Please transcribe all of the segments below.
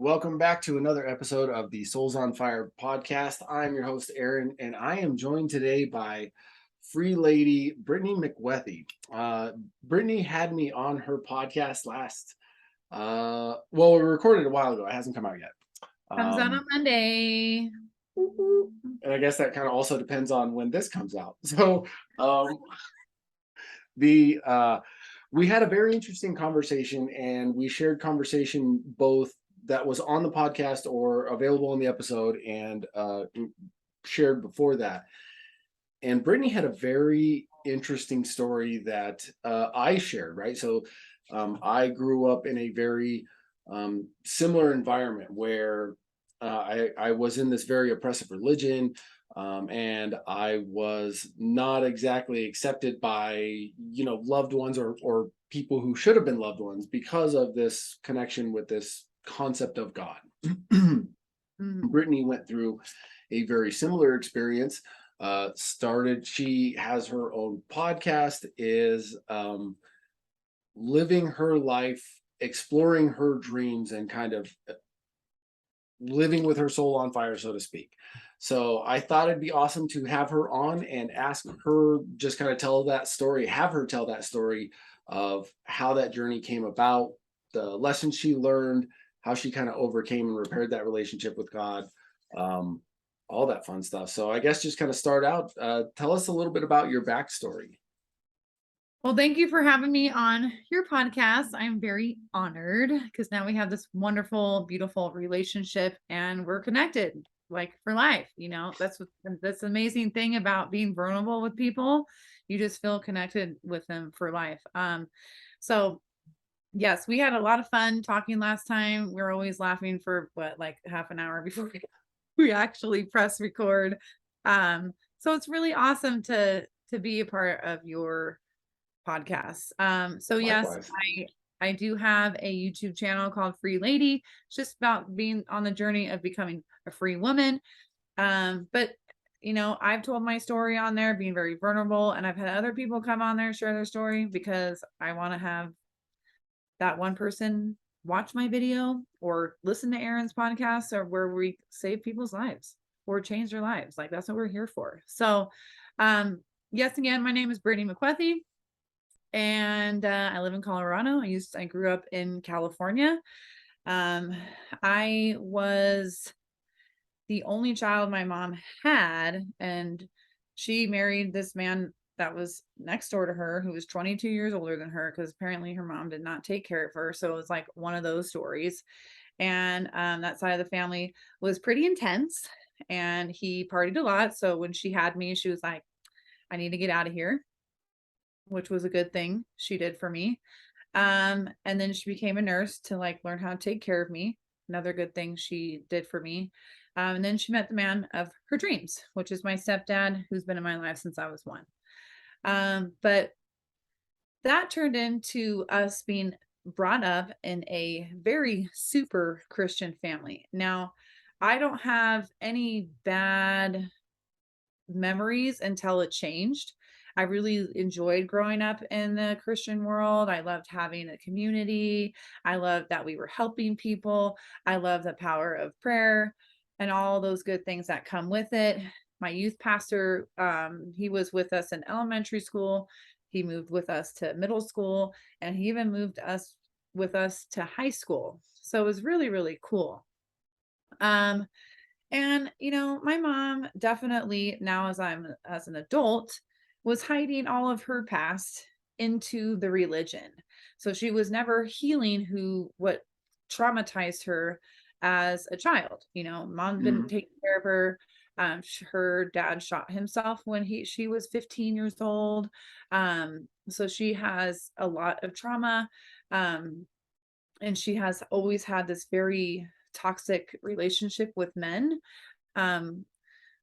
Welcome back to another episode of the Souls on Fire podcast. I'm your host, Aaron, and I am joined today by free lady Brittany McWethy. Brittany had me on her podcast we recorded a while ago. It hasn't come out yet. Comes out on Monday. And I guess that kind of also depends on when this comes out. So the we had a very interesting conversation, and we shared conversation both that was on the podcast or available in the episode and shared before that. And Brittany had a very interesting story that I shared, right? So I grew up in a very similar environment where I was in this very oppressive religion. And I was not exactly accepted by, loved ones or people who should have been loved ones because of this connection with this concept of God. Brittany went through a very similar experience. She has her own podcast, is living her life, exploring her dreams, and kind of living with her soul on fire, so to speak. So I thought it'd be awesome to have her on and ask her, just kind of tell that story, have her tell that story of how that journey came about, the lessons she learned, how she kind of overcame and repaired that relationship with God, all that fun stuff. So I guess just kind of start out, tell us a little bit about your backstory. Well, thank you for having me on your podcast. I'm very honored because now we have this wonderful, beautiful relationship and we're connected like for life. That's the amazing thing about being vulnerable with people. You just feel connected with them for life. So yes, we had a lot of fun talking last time. We were always laughing for like half an hour before we actually press record. So it's really awesome to be a part of your podcast. So yes, Likewise. I do have a YouTube channel called Free Lady. It's just about being on the journey of becoming a free woman. But I've told my story on there, being very vulnerable, and I've had other people come on there share their story because I want to have that one person watch my video or listen to Aaron's podcast or where we save people's lives or change their lives. Like that's what we're here for. So, yes, again, my name is Brittany McWethy and I live in Colorado. I grew up in California. I was the only child my mom had, and she married this man that was next door to her who was 22 years older than her because apparently her mom did not take care of her. So it was like one of those stories. And that side of the family was pretty intense and he partied a lot. So when she had me, she was like, I need to get out of here, which was a good thing she did for me. And then she became a nurse to like learn how to take care of me. Another good thing she did for me. And then she met the man of her dreams, which is my stepdad, who's been in my life since I was one. But that turned into us being brought up in a very super Christian family. Now, I don't have any bad memories until it changed. I really enjoyed growing up in the Christian world. I loved having a community. I loved that we were helping people. I love the power of prayer and all those good things that come with it. My youth pastor, he was with us in elementary school. He moved with us to middle school, and he even moved us with us to high school. So it was really, really cool. Um, and my mom definitely now as an adult was hiding all of her past into the religion. So she was never healing what traumatized her as a child. Mom didn't Mhm. take care of her. Her dad shot himself when she was 15 years old. So she has a lot of trauma. Um, and she has always had this very toxic relationship with men, um,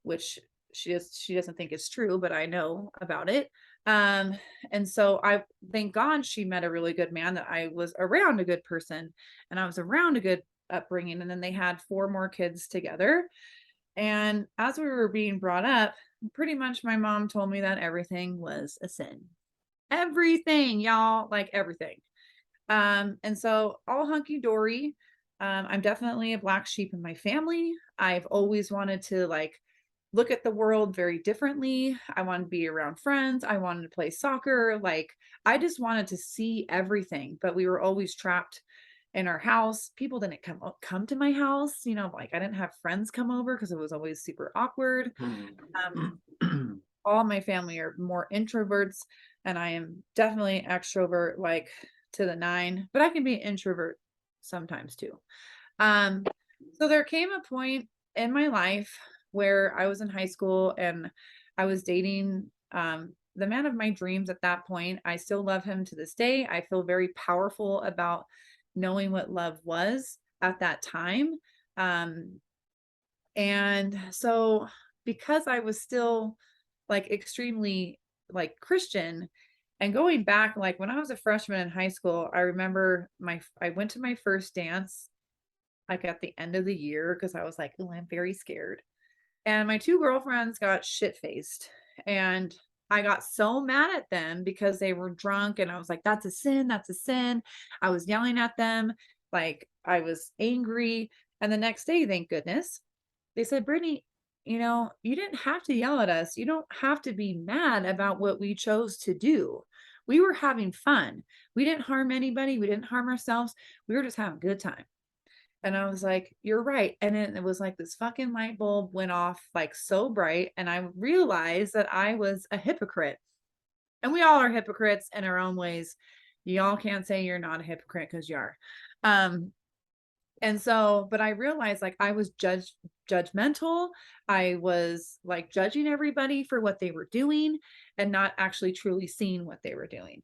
which she doesn't think is true, but I know about it. Um, and so I thank God she met a really good man, that I was around a good person and I was around a good upbringing. And then they had four more kids together. And as we were being brought up, pretty much my mom told me that everything was a sin. Everything, y'all, like everything. And so all hunky dory. I'm definitely a black sheep in my family. I've always wanted to like look at the world very differently. I wanted to be around friends. I wanted to play soccer. Like I just wanted to see everything, but we were always trapped in our house. People didn't come to my house, you know, like I didn't have friends come over because it was always super awkward. Um, Mhm. all my family are more introverts, and I am definitely extrovert, like to the nine, but I can be an introvert sometimes too. Um, so there came a point in my life where I was in high school and I was dating the man of my dreams at that point. I still love him to this day. I feel very powerful about knowing what love was at that time. Um, and so because I was still like extremely like Christian and going back, like when I was a freshman in high school, I remember I went to my first dance like at the end of the year because I was like, oh, I'm very scared. And my two girlfriends got shit faced. And I got so mad at them because they were drunk. And I was like, that's a sin. That's a sin. I was yelling at them. Like I was angry. And the next day, thank goodness, they said, Brittany, you know, you didn't have to yell at us. You don't have to be mad about what we chose to do. We were having fun. We didn't harm anybody. We didn't harm ourselves. We were just having a good time. And I was like, you're right. And then it was like this fucking light bulb went off like so bright. And I realized that I was a hypocrite. And we all are hypocrites in our own ways. Y'all can't say you're not a hypocrite because you are. Um, and so, but I realized like I was judgmental. I was like judging everybody for what they were doing and not actually truly seeing what they were doing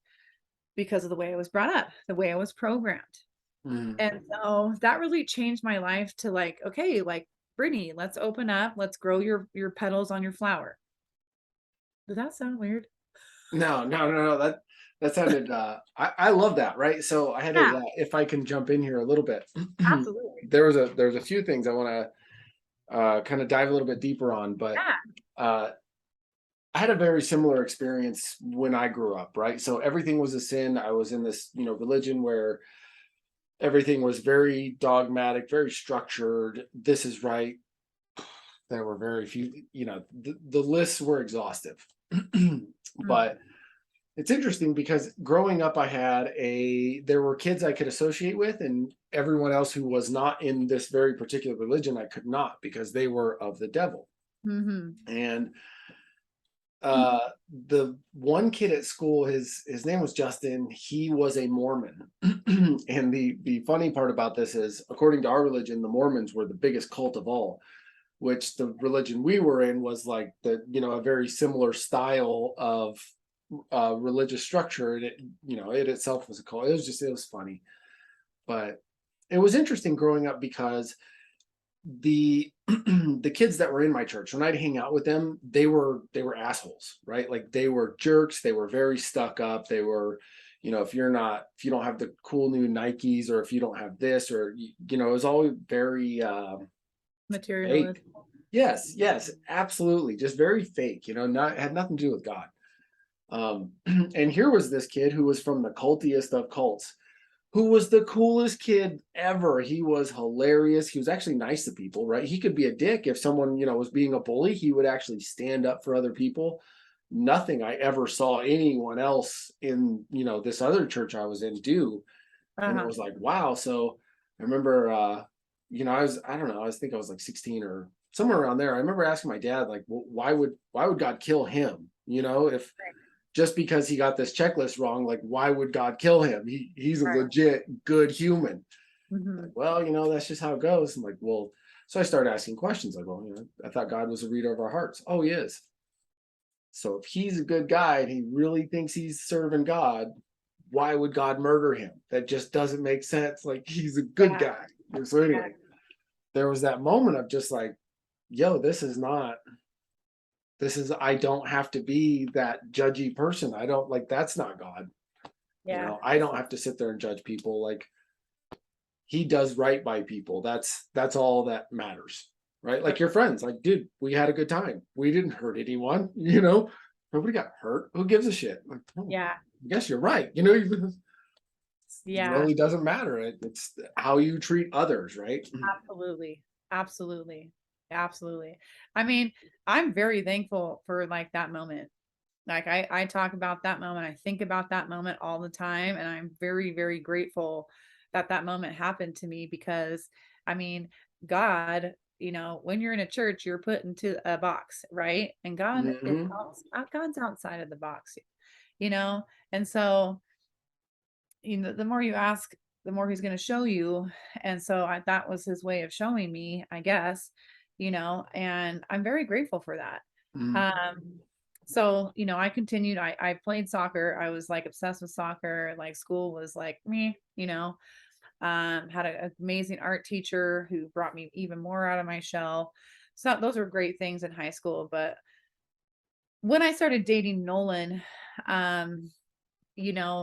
because of the way I was brought up, the way I was programmed. Mhm. And so that really changed my life to like, okay, like Brittany, let's open up, let's grow your petals on your flower. Did that sound weird? No. That sounded I love that, right? So I had Yeah, a if I can jump in here a little bit. absolutely. There's a few things I want to kind of dive a little bit deeper on, but Yeah. uh I had a very similar experience when I grew up, right? So everything was a sin. I was in this, religion where everything was very dogmatic, very structured. This is right. There were very few, the lists were exhaustive. Mm, But it's interesting because growing up, there were kids I could associate with, and everyone else who was not in this very particular religion, I could not because they were of the devil. mhm, And the one kid at school, his name was Justin. He was a Mormon. And the funny part about this is, according to our religion, the Mormons were the biggest cult of all, which the religion we were in was like a very similar style of religious structure. And it itself was a cult. It was funny. But it was interesting growing up because the the kids that were in my church, when I'd hang out with them, they were assholes, right? Like they were jerks. They were very stuck up. They were, if you don't have the cool new Nikes, or if you don't have this, or it was all very fake. materialist. Yes, absolutely, just very fake. Not had nothing to do with God. And here was this kid who was from the cultiest of cults, who was the coolest kid ever. He was hilarious. He was actually nice to people, right? He could be a dick if someone, was being a bully. He would actually stand up for other people. Nothing I ever saw anyone else in, this other church I was in do. And it Uh-huh. was like, wow. So I remember, I don't know, think I was like 16 or somewhere around there. I remember asking my dad, like, why would God kill him? If just because he got this checklist wrong, like why would God kill him? He's a Right. legit good human. Like, Mhm. well, that's just how it goes. I'm like, well, so I started asking questions like, well, I thought God was a reader of our hearts. Oh, he is. So if he's a good guy and he really thinks he's serving God, why would God murder him? That just doesn't make sense. Like he's a good Yeah. guy. So Yeah. anyway, there was that moment of just like, yo, this is I don't have to be that judgy person. I don't like that's not God. Yeah. I don't have to sit there and judge people. Like he does right by people. That's all that matters. Right? Like your friends. Like, dude, we had a good time. We didn't hurt anyone, Nobody got hurt. Who gives a shit? Like, oh, Yeah. I guess you're right. Yeah, really doesn't matter. It's how you treat others, right? absolutely. Absolutely. Absolutely. I mean, I'm very thankful for like that moment. Like I talk about that moment. I think about that moment all the time. And I'm very, very grateful that that moment happened to me because I mean, God, when you're in a church, you're put into a box, right? And God is Hmm. God's outside of the box, you know? And so, the more you ask, the more he's going to show you. And so that was his way of showing me, I guess, and I'm very grateful for that. Hmm. So, I continued, I played soccer. I was like obsessed with soccer. Like school was like me, had an amazing art teacher who brought me even more out of my shell. So those were great things in high school. But when I started dating Nolan, um,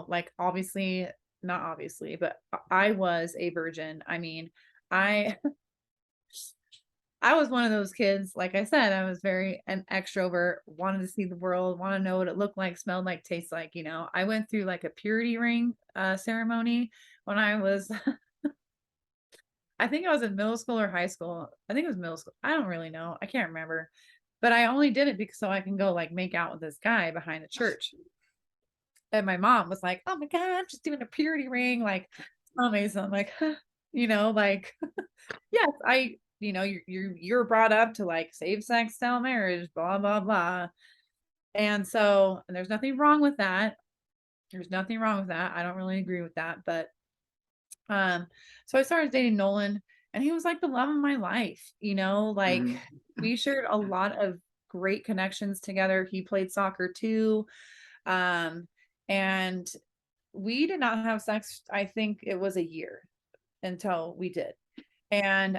like obviously, not obviously, but I was a virgin. I mean, I I was one of those kids, like I said, I was very an extrovert, wanted to see the world, want to know what it looked like, smelled like, tastes like, I went through like a purity ring ceremony when I was I think I was in middle school or high school. I think it was middle school. I don't really know. I can't remember. But I only did it because so I can go like make out with this guy behind the church. And my mom was like, "Oh my God, I'm just doing a purity ring." Like, it's amazing. I'm like, huh, like, yes, you're brought up to like save sex, style marriage, blah, blah, blah. And so, and there's nothing wrong with that. There's nothing wrong with that. I don't really agree with that. But um, so I started dating Nolan and he was like the love of my life, like Hmm. we shared a lot of great connections together. He played soccer too. Um, and we did not have sex. I think it was a year until we did. And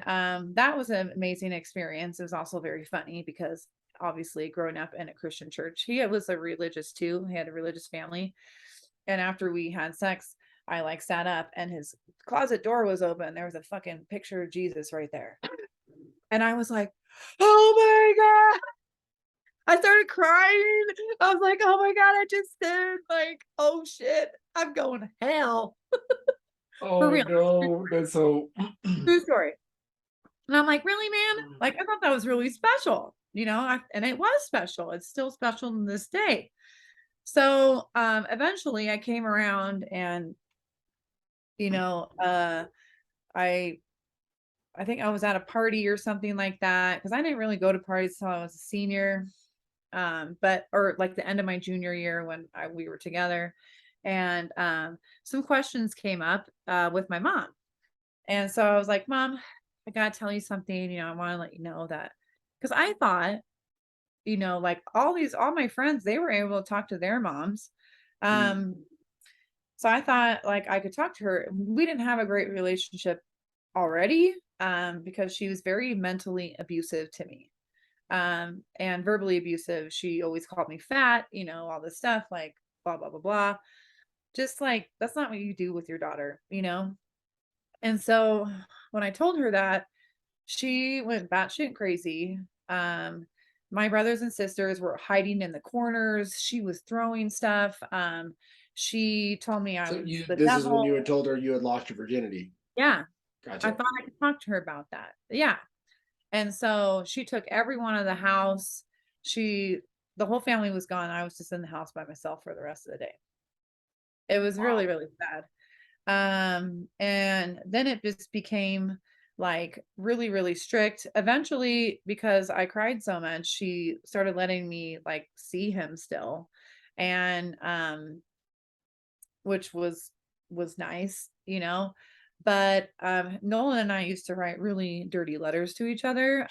that was an amazing experience. It was also very funny because obviously growing up in a Christian church, he was a religious too. He had a religious family. And after we had sex, I like sat up and his closet door was open. There was a fucking picture of Jesus right there. And I was like, oh my God. I started crying. I was like, oh my God, I just did. Like, oh shit, I'm going to hell. For Oh real. no, that's so. True story. And I'm like, really, man? Like, I thought that was really special, and it was special. It's still special to this day. So eventually I came around and, you know, uh, I I think I was at a party or something like that because I didn't really go to parties until I was a senior, but or like the end of my junior year when we were together, and some questions came up with my mom, and so I was like, "Mom, I gotta tell you something. I want to let you know that because I thought, like all my friends, they were able to talk to their moms, Mm. um, so I thought like I could talk to her. We didn't have a great relationship already, because she was very mentally abusive to me, and verbally abusive. She always called me fat, all this stuff, like blah, blah, blah, blah. Just like, that's not what you do with your daughter. And so when I told her that, she went batshit crazy. Um, my brothers and sisters were hiding in the corners. She was throwing stuff. She told me I So was you, the this is when you had devil. told her you had lost your virginity. Yeah. I Gotcha. thought I could talk to her about that. Yeah. And so she took everyone out of the house. She the whole family was gone. I was just in the house by myself for the rest of the day. It was really, Wow. really sad. And then it just became like really, really strict. Eventually, because I cried so much, she started letting me like see him still. And which was nice, but Nolan and I used to write really dirty letters to each other.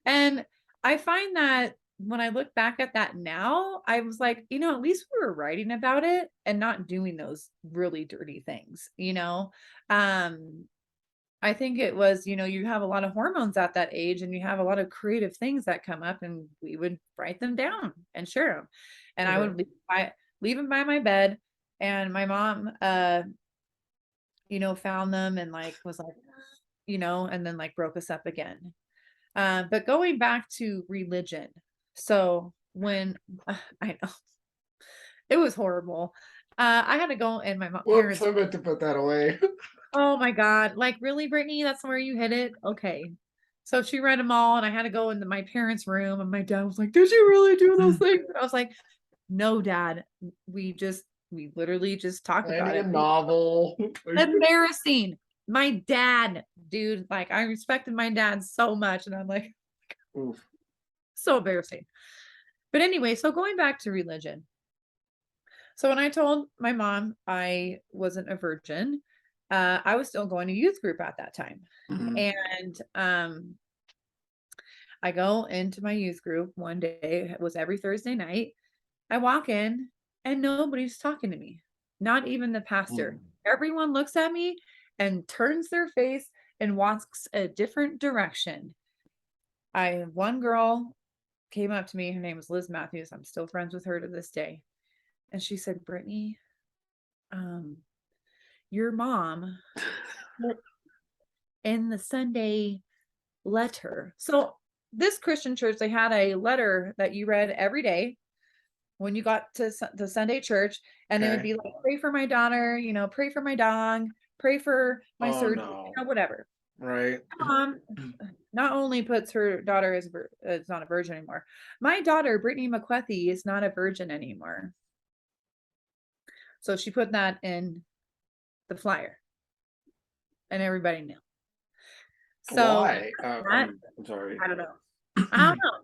And I find that when I look back at that now, I was like, at least we were writing about it and not doing those really dirty things. Um, I think it was, you have a lot of hormones at that age and you have a lot of creative things that come up and we would write them down and share them. And I Okay. would leave them by my bed and my mom found them and like was like, and then like broke us up again. But going back to religion. So when I know it was horrible. I had to go in my Whoops, parents. I meant to put that away. Oh my God. Like, really, Brittany? That's where you hid it? Okay. So she read them all, and I had to go into my parents' room, and my dad was like, "Did you really do those things?" And I was like, "No, Dad. We just, we literally just talked about Writing a it." novel. Embarrassing. My dad, dude, like I respected my dad so much, and I'm like, Oof. so embarrassing. But anyway, so going back to religion. So when I told my mom I wasn't a virgin, I was still going to youth group at that time. Mhm. And I go into my youth group one day, it was every Thursday night. I walk in and nobody's talking to me, not even the pastor. Mm. Everyone looks at me and turns their face and walks a different direction. One girl came up to me, her name was Liz Matthews. I'm still friends with her to this day. And she said, "Brittany, um, your mom put in the Sunday letter." So this Christian church, they had a letter that you read every day when you got to the Sunday church, and it would Okay. be like, "Pray for my daughter, pray for my dog, pray for my Oh surgery," no. whatever. Right. Mom not only puts her daughter as it's not a virgin anymore. My daughter, Brittany McQuethy, is not a virgin anymore. So she put that in the flyer, and everybody knew. So Why? that I'm sorry. I don't know. I don't know,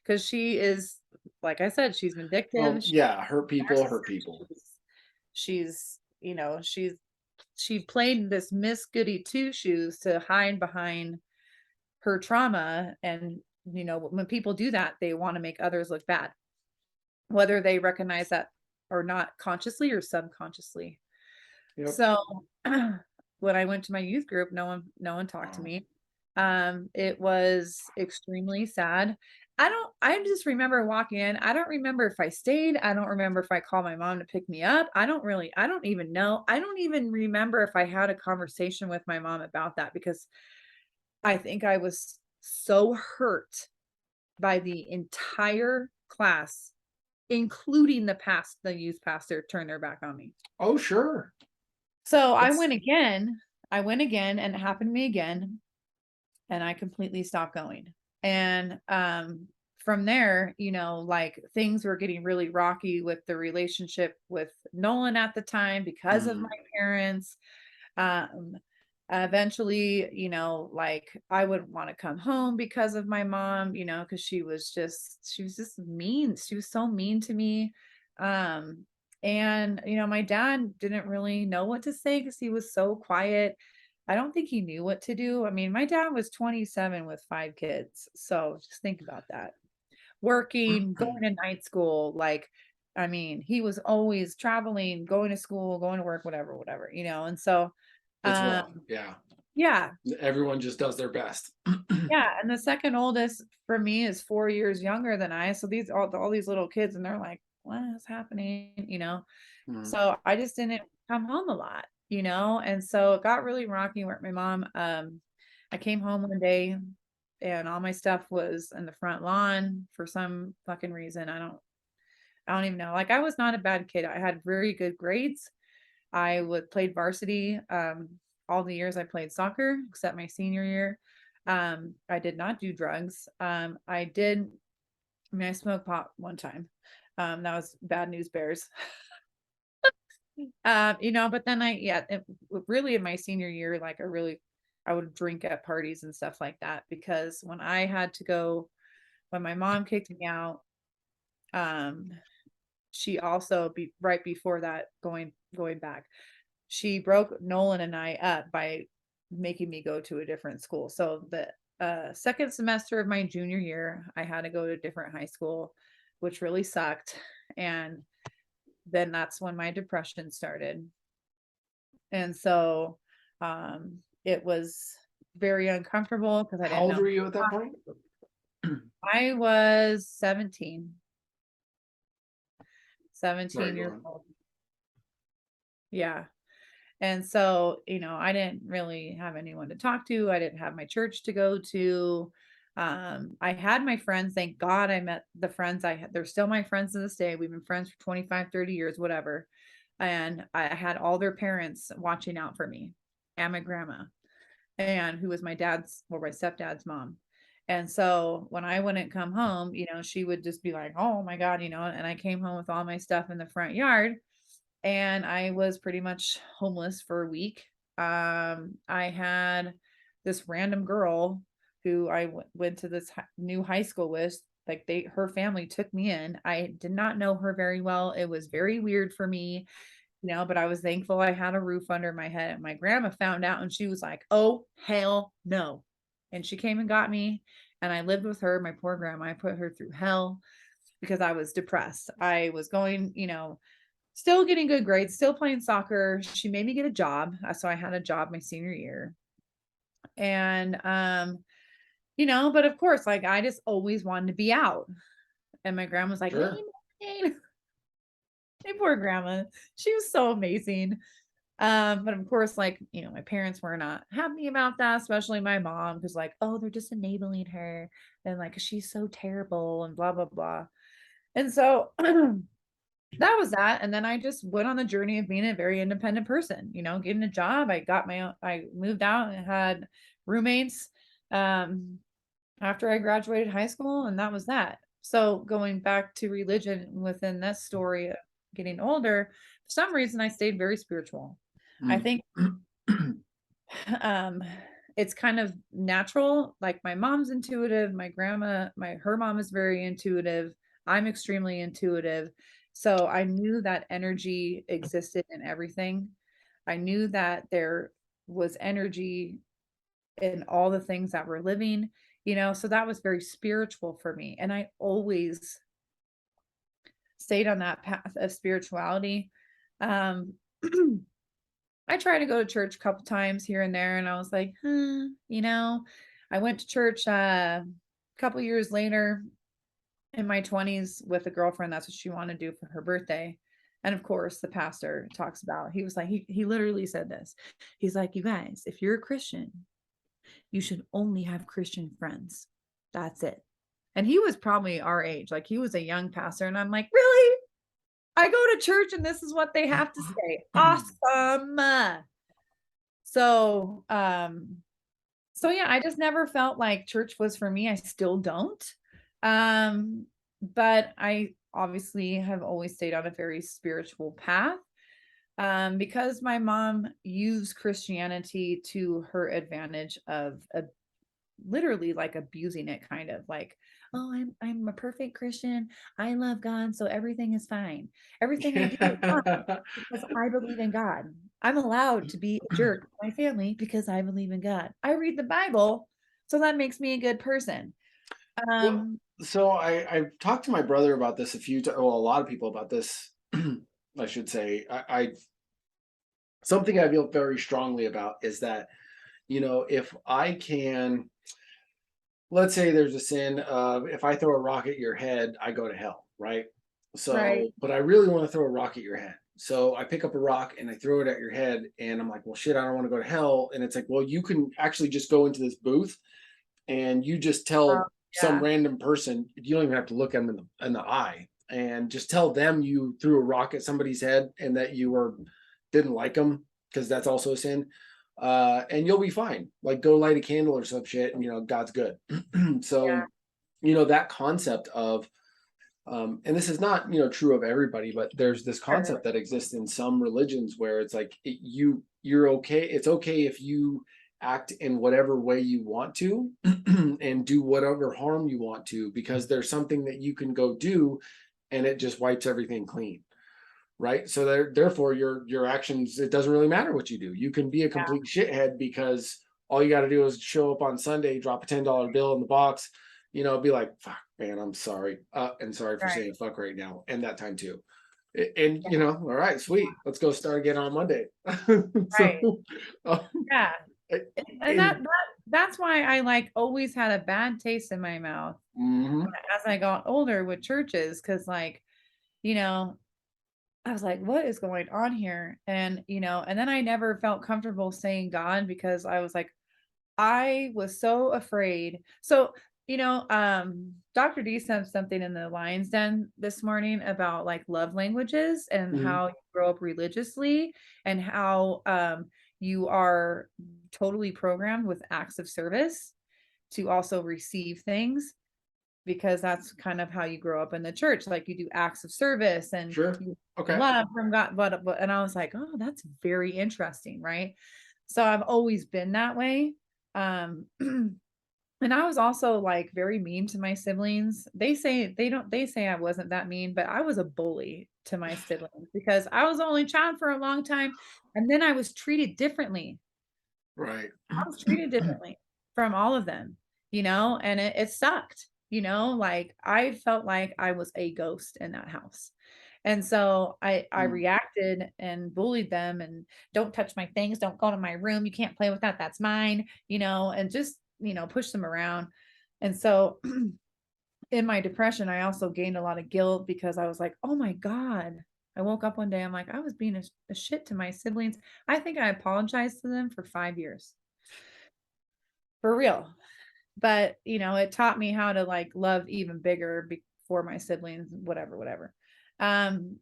because she is, like I said, she's vindictive. She's Yeah, hurt people, hurt narcissistic. people. She played this Miss Goody Two Shoes to hide behind her trauma, and when people do that, they want to make others look bad, whether they recognize that or not, consciously or subconsciously. Yep. So when I went to my youth group, no one talked to Oh. me. It was extremely sad. I just remember walking in. I don't remember if I stayed. I don't remember if I called my mom to pick me up. I don't even know. I don't even remember if I had a conversation with my mom about that, because I think I was so hurt by the entire class, including the youth pastor turned their back on me. Oh, sure. So That's I went again, and it happened to me again, and I completely stopped going. And from there, like things were getting really rocky with the relationship with Nolan at the time because of my mm, parents. Um Eventually, like I wouldn't want to come home because of my mom, because she was just mean. She was so mean to me. Um and my dad didn't really know what to say because he was so quiet. I don't think he knew what to do. I mean, my dad was 27 with 5 kids. So just think about that. Working, going to night school, like, I mean, he was always traveling, going to school, going to work, whatever, whatever, and so it's um rough. Yeah. yeah, Everyone just does their best. yeah, and the second oldest for me is 4 years younger than I, so these all these little kids, and they're like, "What is happening?" Mm. So I just didn't come home a lot, and so it got really rocky where my mom, I came home one day and all my stuff was in the front lawn for some fucking reason. I don't even know. Like, I was not a bad kid. I had very good grades. I would played varsity all the years I played soccer, except my senior year. I did not do drugs. I smoked pot one time. That was bad news bears. But then really in my senior year, like I would drink at parties and stuff like that, because when my mom kicked me out, um, she also right before that, going back, she broke Nolan and I up by making me go to a different school. So the second semester of my junior year, I had to go to a different high school, which really sucked. And then that's when my depression started. And so it was very uncomfortable because I How didn't old know. were you at that point? I was 17, Sorry, 17 go years on. old. Yeah. And so, I didn't really have anyone to talk to. I didn't have my church to go to. I had my friends. Thank God I met the friends I had. They're still my friends to this day. We've been friends for 25, 30 years, whatever. and I had all their parents watching out for me and my grandma, and who was my stepdad's mom. And so when I wouldn't come home, she would just be like, "Oh my God," and I came home with all my stuff in the front yard, and I was pretty much homeless for a week. I had this random girl who I went to this new high school with. Like her family took me in. I did not know her very well. It was very weird for me, but I was thankful I had a roof under my head. And my grandma found out and she was like, "Oh, hell no." And she came and got me, and I lived with her. My poor grandma, I put her through hell because I was depressed. I was going, still getting good grades, still playing soccer. She made me get a job. So I had a job my senior year. And, but of course, like I just always wanted to be out. And my grandma was like, "Hey, Sure. Maureen." My poor grandma. She was so amazing. But of course, like, my parents were not happy about that, especially my mom, because like, "Oh, they're just enabling her and like she's so terrible and blah blah blah." And so that was that. And then I just went on the journey of being a very independent person, getting a job. I got my own, I moved out and had roommates um after I graduated high school, and that was that. So going back to religion within this story of getting older, for some reason I stayed very spiritual. I Mm. think um it's kind of natural. Like my mom's intuitive, my grandma, her mom is very intuitive. I'm extremely intuitive. So I knew that energy existed in everything. I knew that there was energy in all the things that were living, so that was very spiritual for me. And I always stayed on that path of spirituality. Um, I tried to go to church a couple times here and there, and I was like, I went to church a couple years later in my 20s with a girlfriend. That's what she wanted to do for her birthday. And of course, the pastor talks about, he was like, he literally said this. He's like, "You guys, if you're a Christian, you should only have Christian friends. That's it." And he was probably our age. Like he was a young pastor. And I'm like, "Really? I go to church and this is what they have to say. Awesome." So, so yeah, I just never felt like church was for me. I still don't. But I obviously have always stayed on a very spiritual path. Because my mom used Christianity to her advantage of literally like abusing it, kind of like, "Oh, I'm a perfect Christian. I love God, so everything is fine. Everything I do is fine because I believe in God. I'm allowed to be a jerk to my family because I believe in God. I read the Bible, so that makes me a good person." Well, Um, so I've talked to my brother about this a few times. Well, a lot of people about this. I should say. I something I feel very strongly about is that, if I can, let's say there's a sin of if I throw a rock at your head, I go to hell, right? right. So, but I really want to throw a rock at your head. So I pick up a rock and I throw it at your head, and I'm like, "Well, shit, I don't want to go to hell." And it's like, "Well, you can actually just go into this booth and you just Oh, tell some yeah. random person, you don't even have to look at them in the eye, and just tell them you threw a rock at somebody's head and that you didn't like them, because that's also a sin, and you'll be fine. Like, go light a candle or some shit, and God's good." Yeah. So, that concept of, and this is not true of everybody, but there's this Sure. concept that exists in some religions where it's like you're okay. It's okay if you act in whatever way you want to and do whatever harm you want to, because there's something that you can go do and it just wipes everything clean, right? So therefore your actions, it doesn't really matter what you do. You can be a complete shithead because all you got to do is show up on Sunday, drop a $10 bill in the box, be like, "Fuck, man, I'm sorry, and sorry for Right. saying fuck right now," and that time too. And Yeah. all right, sweet, let's go start again on Monday. Right. So, um, Yeah. I- And and that's why I like always had a bad taste in my mouth mhm. as I got older with churches, because like, you know, I was like, "What is going on here?" And and then I never felt comfortable saying God, because I was like, I was so afraid. So Dr. D sent something in the Lion's Den this morning about like love languages and Mhm. how you grow up religiously and how you are totally programmed with acts of service to also receive things because that's kind of how you grow up in the church. Like you do acts of service and Sure. you Okay. love from God. But and I was like, oh, that's very interesting, right? So I've always been that way. Um, and I was also like very mean to my siblings. They say I wasn't that mean, but I was a bully to my siblings because I was the only child for a long time. And then I was treated differently. Right. I was treated differently from all of them, and it sucked, like I felt like I was a ghost in that house. And so I Mm. reacted and bullied them and don't touch my things, don't go to my room, you can't play with that, that's mine, and just, push them around. And so in my depression, I also gained a lot of guilt because I was like, oh my God. I woke up one day, I'm like, I was being a shit to my siblings. I think I apologized to them for 5 years. For real. But, it taught me how to like love even bigger for my siblings, whatever, whatever. Um,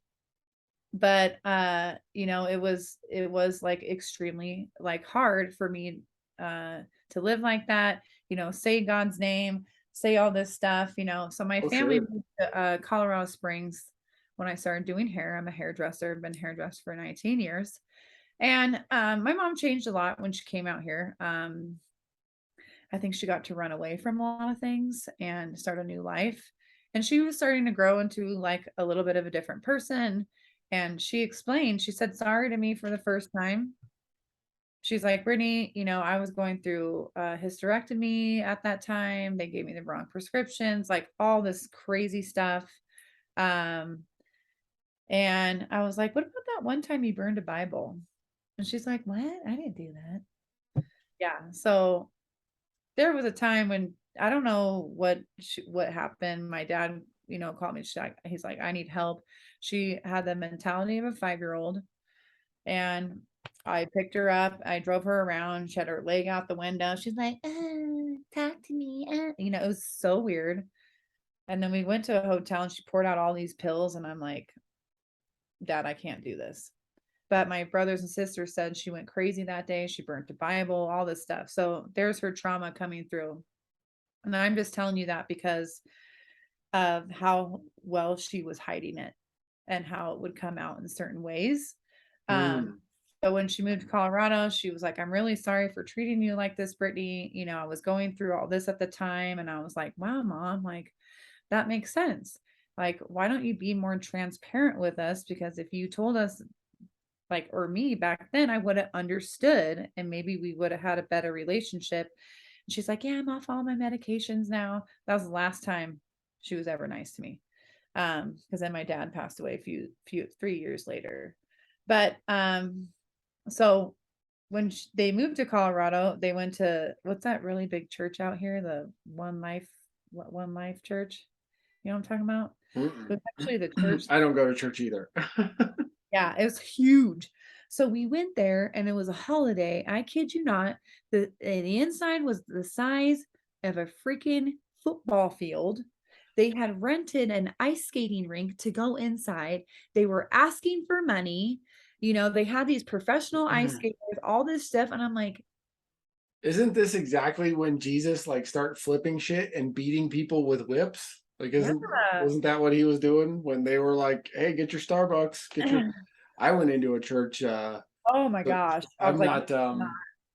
but it was like extremely like hard for me uh to live like that, say God's name, say all this stuff, so my Oh, family sure. moved to Colorado Springs when I started doing hair. I'm a hairdresser, I've been a hairdresser for 19 years. And my mom changed a lot when she came out here. I think she got to run away from a lot of things and start a new life. And she was starting to grow into like a little bit of a different person. And she explained, she said sorry to me for the first time. She's like, Brittany, I was going through a hysterectomy at that time. They gave me the wrong prescriptions, like all this crazy stuff. Um, and I was like, what about that one time you burned a Bible? And she's like, what? I didn't do that. Yeah. So there was a time when I don't know what happened. My dad, called me. He's like, I need help. She had the mentality of a 5-year-old, and I picked her up. I drove her around. She had her leg out the window. She's like, talk to me. It was so weird. And then we went to a hotel, and she poured out all these pills, and I'm like, Dad, I can't do this. But my brothers and sisters said she went crazy that day. She burnt the Bible, all this stuff. So there's her trauma coming through. And I'm just telling you that because of how well she was hiding it and how it would come out in certain ways. Um, Mm. but when she moved to Colorado, she was like, I'm really sorry for treating you like this, Brittany. I was going through all this at the time. And I was like, wow, mom, like that makes sense. Like, why don't you be more transparent with us? Because if you told us, like, or me back then, I would have understood and maybe we would have had a better relationship. And she's like, yeah, I'm off all my medications now. That was the last time she was ever nice to me. Because then my dad passed away a few 3 years later. But so when they moved to Colorado, they went to what's that really big church out here? The One Life Church. You know what I'm talking about? It Mm-mm. was actually the church. I don't go to church either. Yeah, it was huge. So we went there and it was a holiday. I kid you not. The inside was the size of a freaking football field. They had rented an ice skating rink to go inside. They were asking for money. They had these professional ice skaters, all this stuff. And I'm like, Isn't this exactly when Jesus like start flipping shit and beating people with whips? Like, yeah. isn't wasn't that what he was doing when they were like, "Hey, get your Starbucks, get your." I went into a church. Oh my But gosh. I was I'm like, not.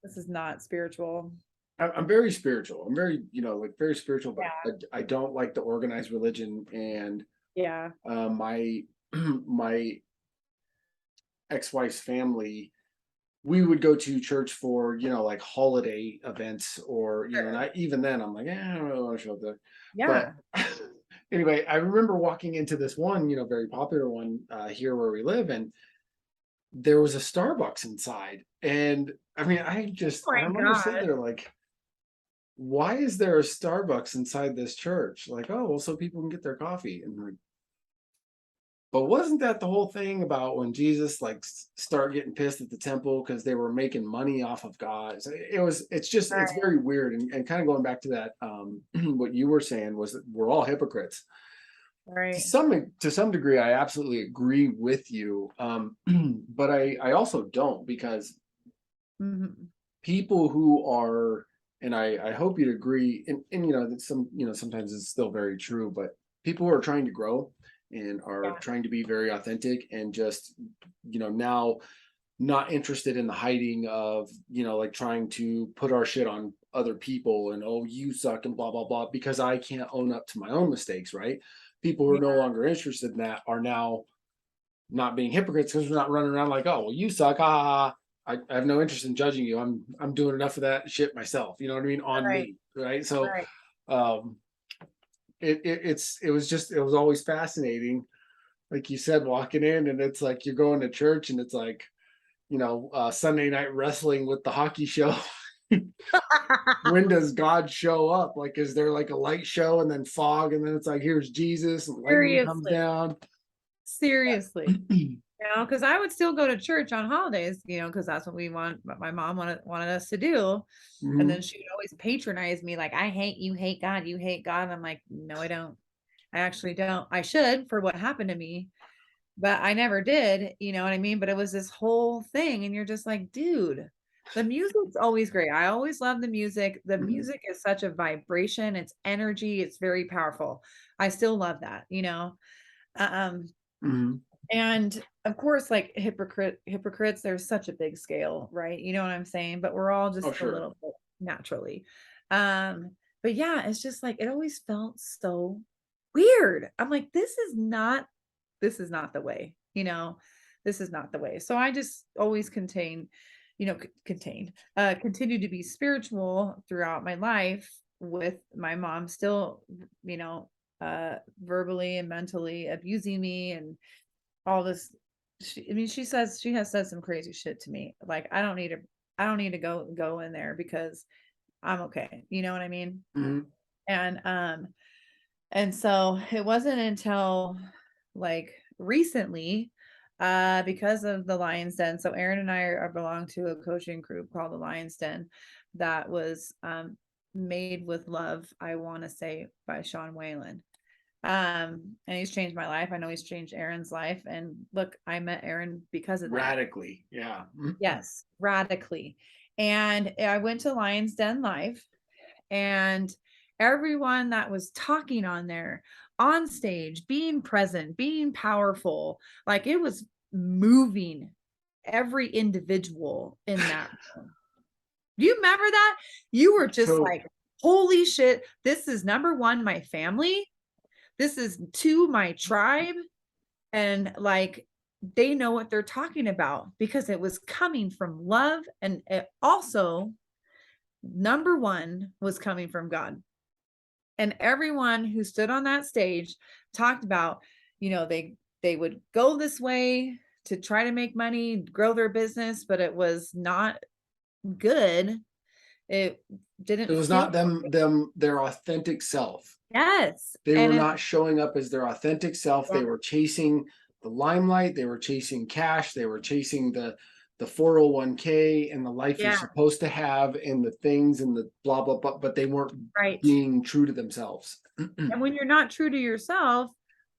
this is not spiritual. I'm very spiritual. I'm very, like very spiritual, but Yeah. I don't like the organized religion. And Yeah. my my ex-wife's family, we would go to church for like holiday events, or and Sure. I even then I'm like, I don't really want to show up there. But Yeah. anyway, I remember walking into this one, very popular one here where we live, and there was a Starbucks inside, and I mean, Oh I my remember sitting God. there like, why is there a Starbucks inside this church? Like, oh, well, so people can get their coffee. And like, But wasn't that the whole thing about when Jesus like started getting pissed at the temple because they were making money off of God? So it's Right. very weird, and kind of going back to that, what you were saying was that we're all hypocrites. Right. To some degree, I absolutely agree with you, but I also don't, because Mhm. people who are, and I hope you'd agree, and that sometimes it's still very true, but people who are trying to grow and are Yeah. trying to be very authentic and just now not interested in the hiding of like trying to put our shit on other people, and oh, you suck and blah blah blah, because I can't own up to my own mistakes, right? People who are no Yeah. longer interested in that are now not being hypocrites, because we're not running around like, oh, well, you suck. Ah, I have no interest in judging you. I'm doing enough of that shit myself. You know what I mean? On Right. me, right? So, Right. um, it was always fascinating, like you said, walking in, and it's like you're going to church, and it's like Sunday night wrestling with the hockey show. When does God show up? Like, is there like a light show and then fog, and then it's like here's Jesus, and lightning comes Seriously. down? Seriously. Because I would still go to church on holidays, because that's what my mom wanted us to do. And Mhm. then she would always patronize me, like, I hate you, hate God, you hate God. And I'm like, no, I don't. I actually don't. I should for what happened to me, but I never did, you know what I mean? But it was this whole thing, and you're just like, dude, the music's always great. I always love the music. The Mhm. music is such a vibration, it's energy, it's very powerful. I still love that. Um, Mhm. and of course, like hypocrites, there's such a big scale, right? You know what I'm saying? But we're all Oh, just a sure. little bit naturally. Um, but yeah, it's just like it always felt so weird. I'm like, this is not the way, this is not the way. So I just always continue to be spiritual throughout my life with my mom still, you know, verbally and mentally abusing me and all this. I mean, she has said some crazy shit to me. Like, I don't need to go in there because I'm okay. You know what I mean? Mhm. And and so it wasn't until like recently, because of the Lion's Den. So Aaron and I are belong to a coaching group called the Lion's Den that was made with love, I want to say, by Sean Whalen. And he's changed my life. I know he's changed Aaron's life. And look, I met Aaron because of that. Radically, yeah. Mhm. Yes, radically. And I went to Lion's Den Live, and everyone that was talking on there, on stage, being present, being powerful, like it was moving every individual in that room. Do you remember that? You were just So like, holy shit, this is number one, my family. This is two, my tribe. And like, they know what they're talking about because it was coming from love. And it also, number one, was coming from God. And everyone who stood on that stage talked about, they would go this way to try to make money, grow their business, but it was not good. It it didn't was feel not them their authentic self. yes. They And were it not showing up as their authentic self. yeah, They were chasing the limelight. They were chasing cash. They were chasing the 401k and the life you're yeah, supposed to have and the things and the blah blah blah. But they weren't right. being true to themselves. And when you're not true to yourself,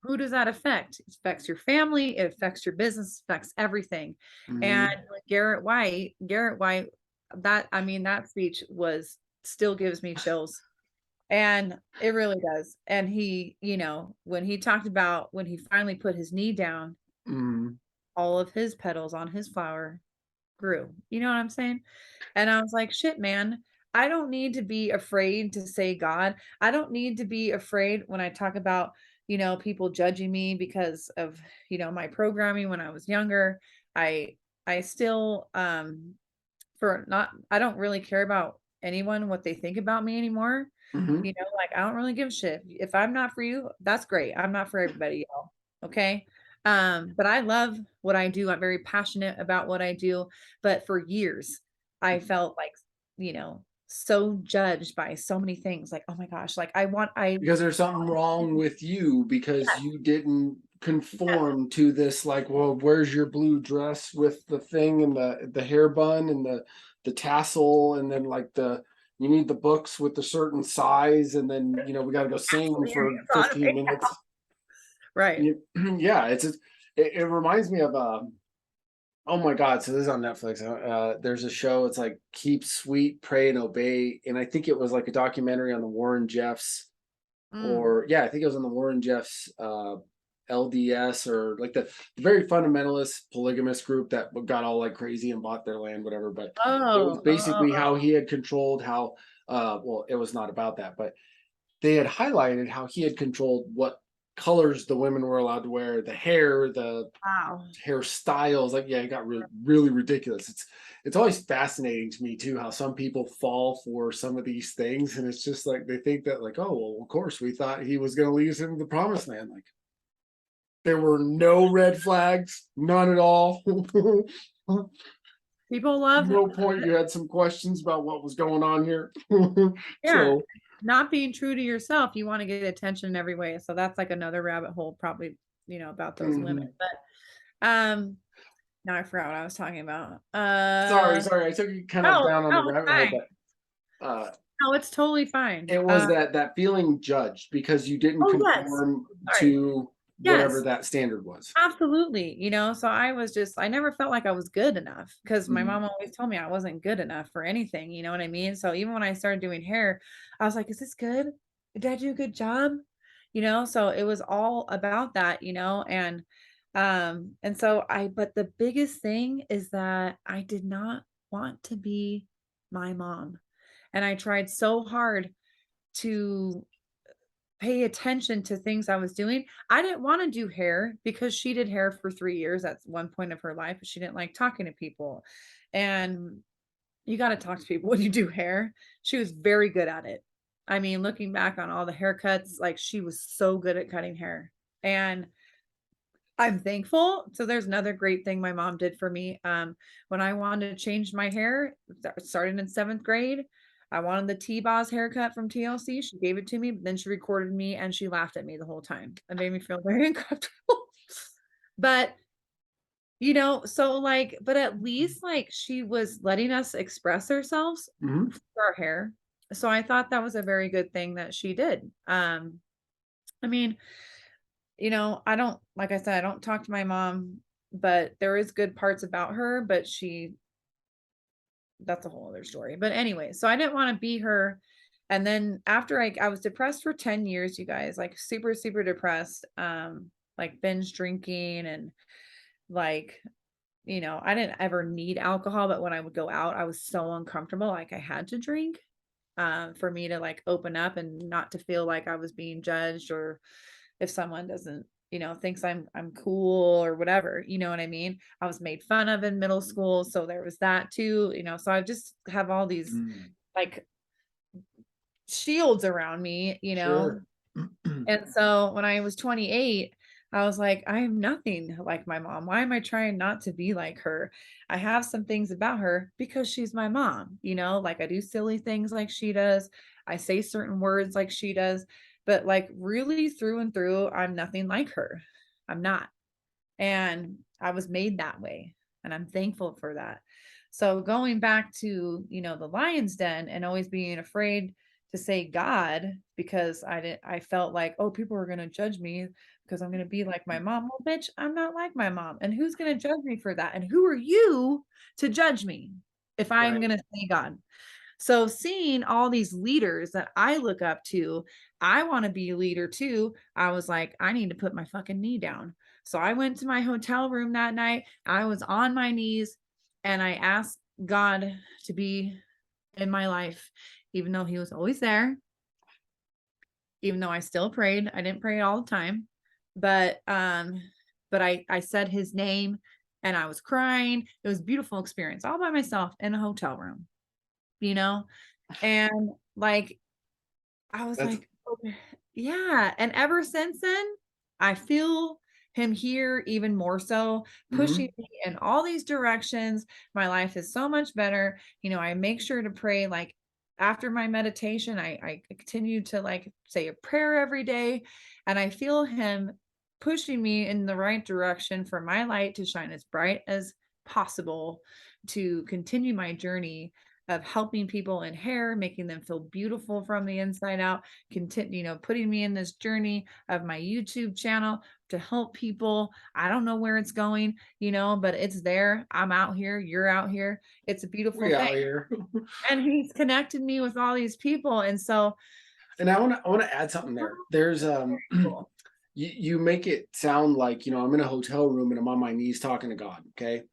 who does that affect? It affects your family, it affects your business, affects everything. And Mhm. like Garrett White, that I mean, that speech was still gives me chills. And it really does. And he, when he talked about when he finally put his knee down, Mhm. all of his petals on his flower grew. You know what I'm saying? And I was like, shit, man, I don't need to be afraid to say God. I don't need to be afraid when I talk about, people judging me because of, my programming when I was younger. I I still for not I don't really care about anyone what they think about me anymore. Mhm. Like I don't really give a shit. If I'm not for you, that's great. I'm not for everybody, y'all. Okay? But I love what I do. I'm very passionate about what I do, but for years I felt like, so judged by so many things like, oh my gosh, like I want I Because there's something wrong with you because you didn't conform to this, like, well, where's your blue dress with the thing and the hair bun and the tassel, and then like the you need the books with a certain size, and then we got to go sing Put your for hands on it 15 right minutes. now. Right. Yeah, it reminds me of oh my god, so this is on Netflix. There's a show, it's like Keep Sweet, Pray and Obey, and I think it was like a documentary on the Warren Jeffs, Mm. or yeah, I think it was on the Warren Jeffs LDS, or like the very fundamentalist polygamous group that got all like crazy and bought their land, whatever. But it was Oh, basically how he had controlled how well, it was not about that, but they had highlighted how he had controlled what colors the women were allowed to wear, the hair, the wow. hairstyles. Like, yeah, it got really ridiculous. It's always fascinating to me too how some people fall for some of these things, and it's just like they think that, like, oh well, of course we thought he was going to lead us into the promised land. Like, there were no red flags, none at all. People love, No point you had some questions about what was going on here. yeah, So not being true to yourself. You want to get attention in every way. So that's like another rabbit hole, probably, about those women. mhm. But now I forgot what I was talking about. Sorry, I took you kind of No, down on the no, it's rabbit hole, fine. but no, No, it's totally fine. it was that feeling judged because you didn't Oh yes. conform Sorry. to whatever Yes. that standard was. Absolutely, so I never felt like I was good enough because my Mhm. mom always told me I wasn't good enough for anything, you know what I mean? So even when I started doing hair, I was like, is this good? Did I do a good job? So it was all about that, and so but the biggest thing is that I did not want to be my mom. And I tried so hard to pay attention to things I was doing. I didn't wanna do hair because she did hair for 3 years at one point of her life, but she didn't like talking to people. And you gotta talk to people when you do hair. She was very good at it. I mean, looking back on all the haircuts, like, she was so good at cutting hair. And I'm thankful. So there's another great thing my mom did for me. When I wanted to change my hair, starting in 7th grade, I wanted the T-Boz haircut from TLC. She gave it to me, but then she recorded me and she laughed at me the whole time. It made me feel very uncomfortable. But, so like, but at least like she was letting us express ourselves Mhm. through our hair. So I thought that was a very good thing that she did. I mean, I don't, like I said, I don't talk to my mom, but there is good parts about her, but that's a whole other story. But anyway, so I didn't want to be her. And then after I was depressed for 10 years, you guys, like super, super depressed, like binge drinking and like, I didn't ever need alcohol, but when I would go out, I was so uncomfortable. Like I had to drink, for me to like open up and not to feel like I was being judged, or if someone doesn't, thinks I'm cool or whatever, you know what I mean? I was made fun of in middle school, so there was that too, so I just have all these Mm. like shields around me, Sure. and so when I was 28, I was like, I am nothing like my mom. Why am I trying not to be like her? I have some things about her because she's my mom, like I do silly things like she does. I say certain words like she does, but like really through and through, I'm nothing like her. I'm not. And I was made that way. And I'm thankful for that. So going back to, the lion's den and always being afraid to say God because I felt like, oh, people are going to judge me because I'm going to be like my mom. Well, bitch, I'm not like my mom. And who's going to judge me for that? And who are you to judge me if I'm Right. going to say God? So seeing all these leaders that I look up to, I want to be a leader too. I was like, I need to put my fucking knee down. So I went to my hotel room that night. I was on my knees and I asked God to be in my life, even though he was always there, even though I still prayed. I didn't pray all the time, but I said his name and I was crying. It was a beautiful experience all by myself in a hotel room, you know? And like, I was That's like, "Okay." Yeah, and ever since then, I feel him here even more so, pushing mhm. me in all these directions. My life is so much better. I make sure to pray, like, after my meditation, I continue to, like, say a prayer every day, and I feel him pushing me in the right direction for my light to shine as bright as possible, to continue my journey of helping people in hair, making them feel beautiful from the inside out, continue, putting me in this journey of my YouTube channel to help people. I don't know where it's going, but it's there. I'm out here, you're out here. It's a beautiful We thing. out here. And he's connected me with all these people. And so And I want to add something there. There's cool. you make it sound like, I'm in a hotel room and I'm on my knees talking to God, okay?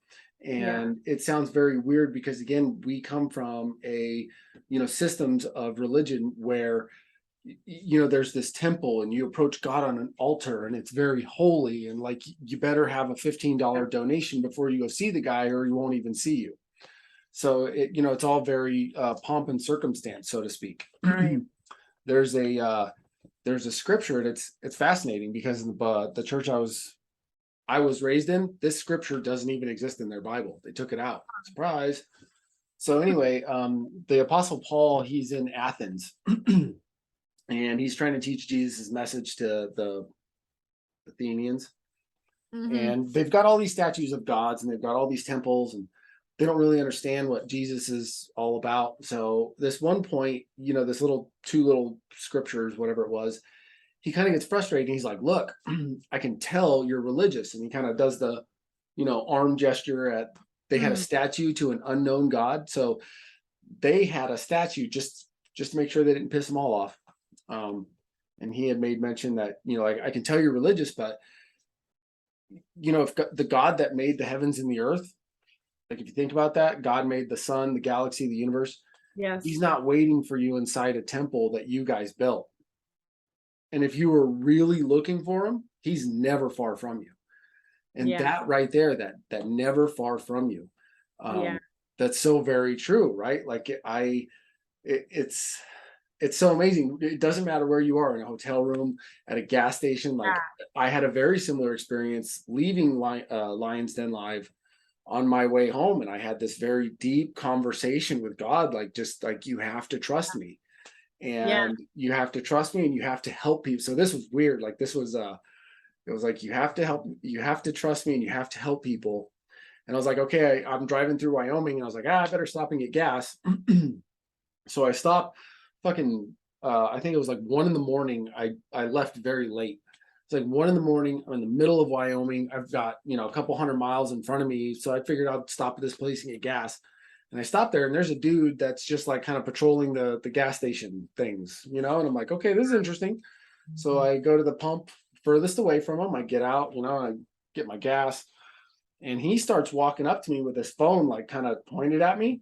Yeah. And it sounds very weird because again, we come from systems of religion where there's this temple and you approach God on an altar and it's very holy and like you better have a $15 donation before you go see the guy or he won't even see you. So it's all very pomp and circumstance, so to speak. Right. there's a scripture, and it's fascinating because in the church I was raised in, this scripture doesn't even exist in their Bible. They took it out. Surprise. So anyway, the Apostle Paul, he's in Athens and he's trying to teach Jesus' message to the Athenians. Mm-hmm. And they've got all these statues of gods and they've got all these temples and they don't really understand what Jesus is all about. So this one point, this two little scriptures, whatever it was, he kind of gets frustrated. He's like, look, I can tell you're religious. And he kind of does the, arm gesture at, they had a statue to an unknown God. So they had a statue just to make sure they didn't piss them all off. And he had made mention that, like, I can tell you're religious, but if the God that made the heavens and the earth, like if you think about that, God made the sun, the galaxy, the universe. Yes. He's not waiting for you inside a temple that you guys built. And if you were really looking for him, he's never far from you. And that right there, that never far from you. That's so very true, right? Like it's so amazing. It doesn't matter where you are, in a hotel room, at a gas station. Like I had a very similar experience leaving Lions Den Live on my way home. And I had this very deep conversation with God, like, just like, you have to trust me. And you have to trust me and you have to help people. So this was weird. Like this was it was like, you have to trust me and you have to help people. And I was like, okay, I'm driving through Wyoming and I was like, I better stop and get gas. So I stopped fucking I think it was like 1 a.m. I left very late. It's like 1 a.m. I'm in the middle of Wyoming. I've got, a couple 100 miles in front of me. So I figured I'd stop at this place and get gas. And I stopped there and there's a dude that's just like kind of patrolling the gas station things, and I'm like, okay, this is interesting. So I go to the pump furthest away from him. I get out, I get my gas and he starts walking up to me with his phone, like kind of pointed at me.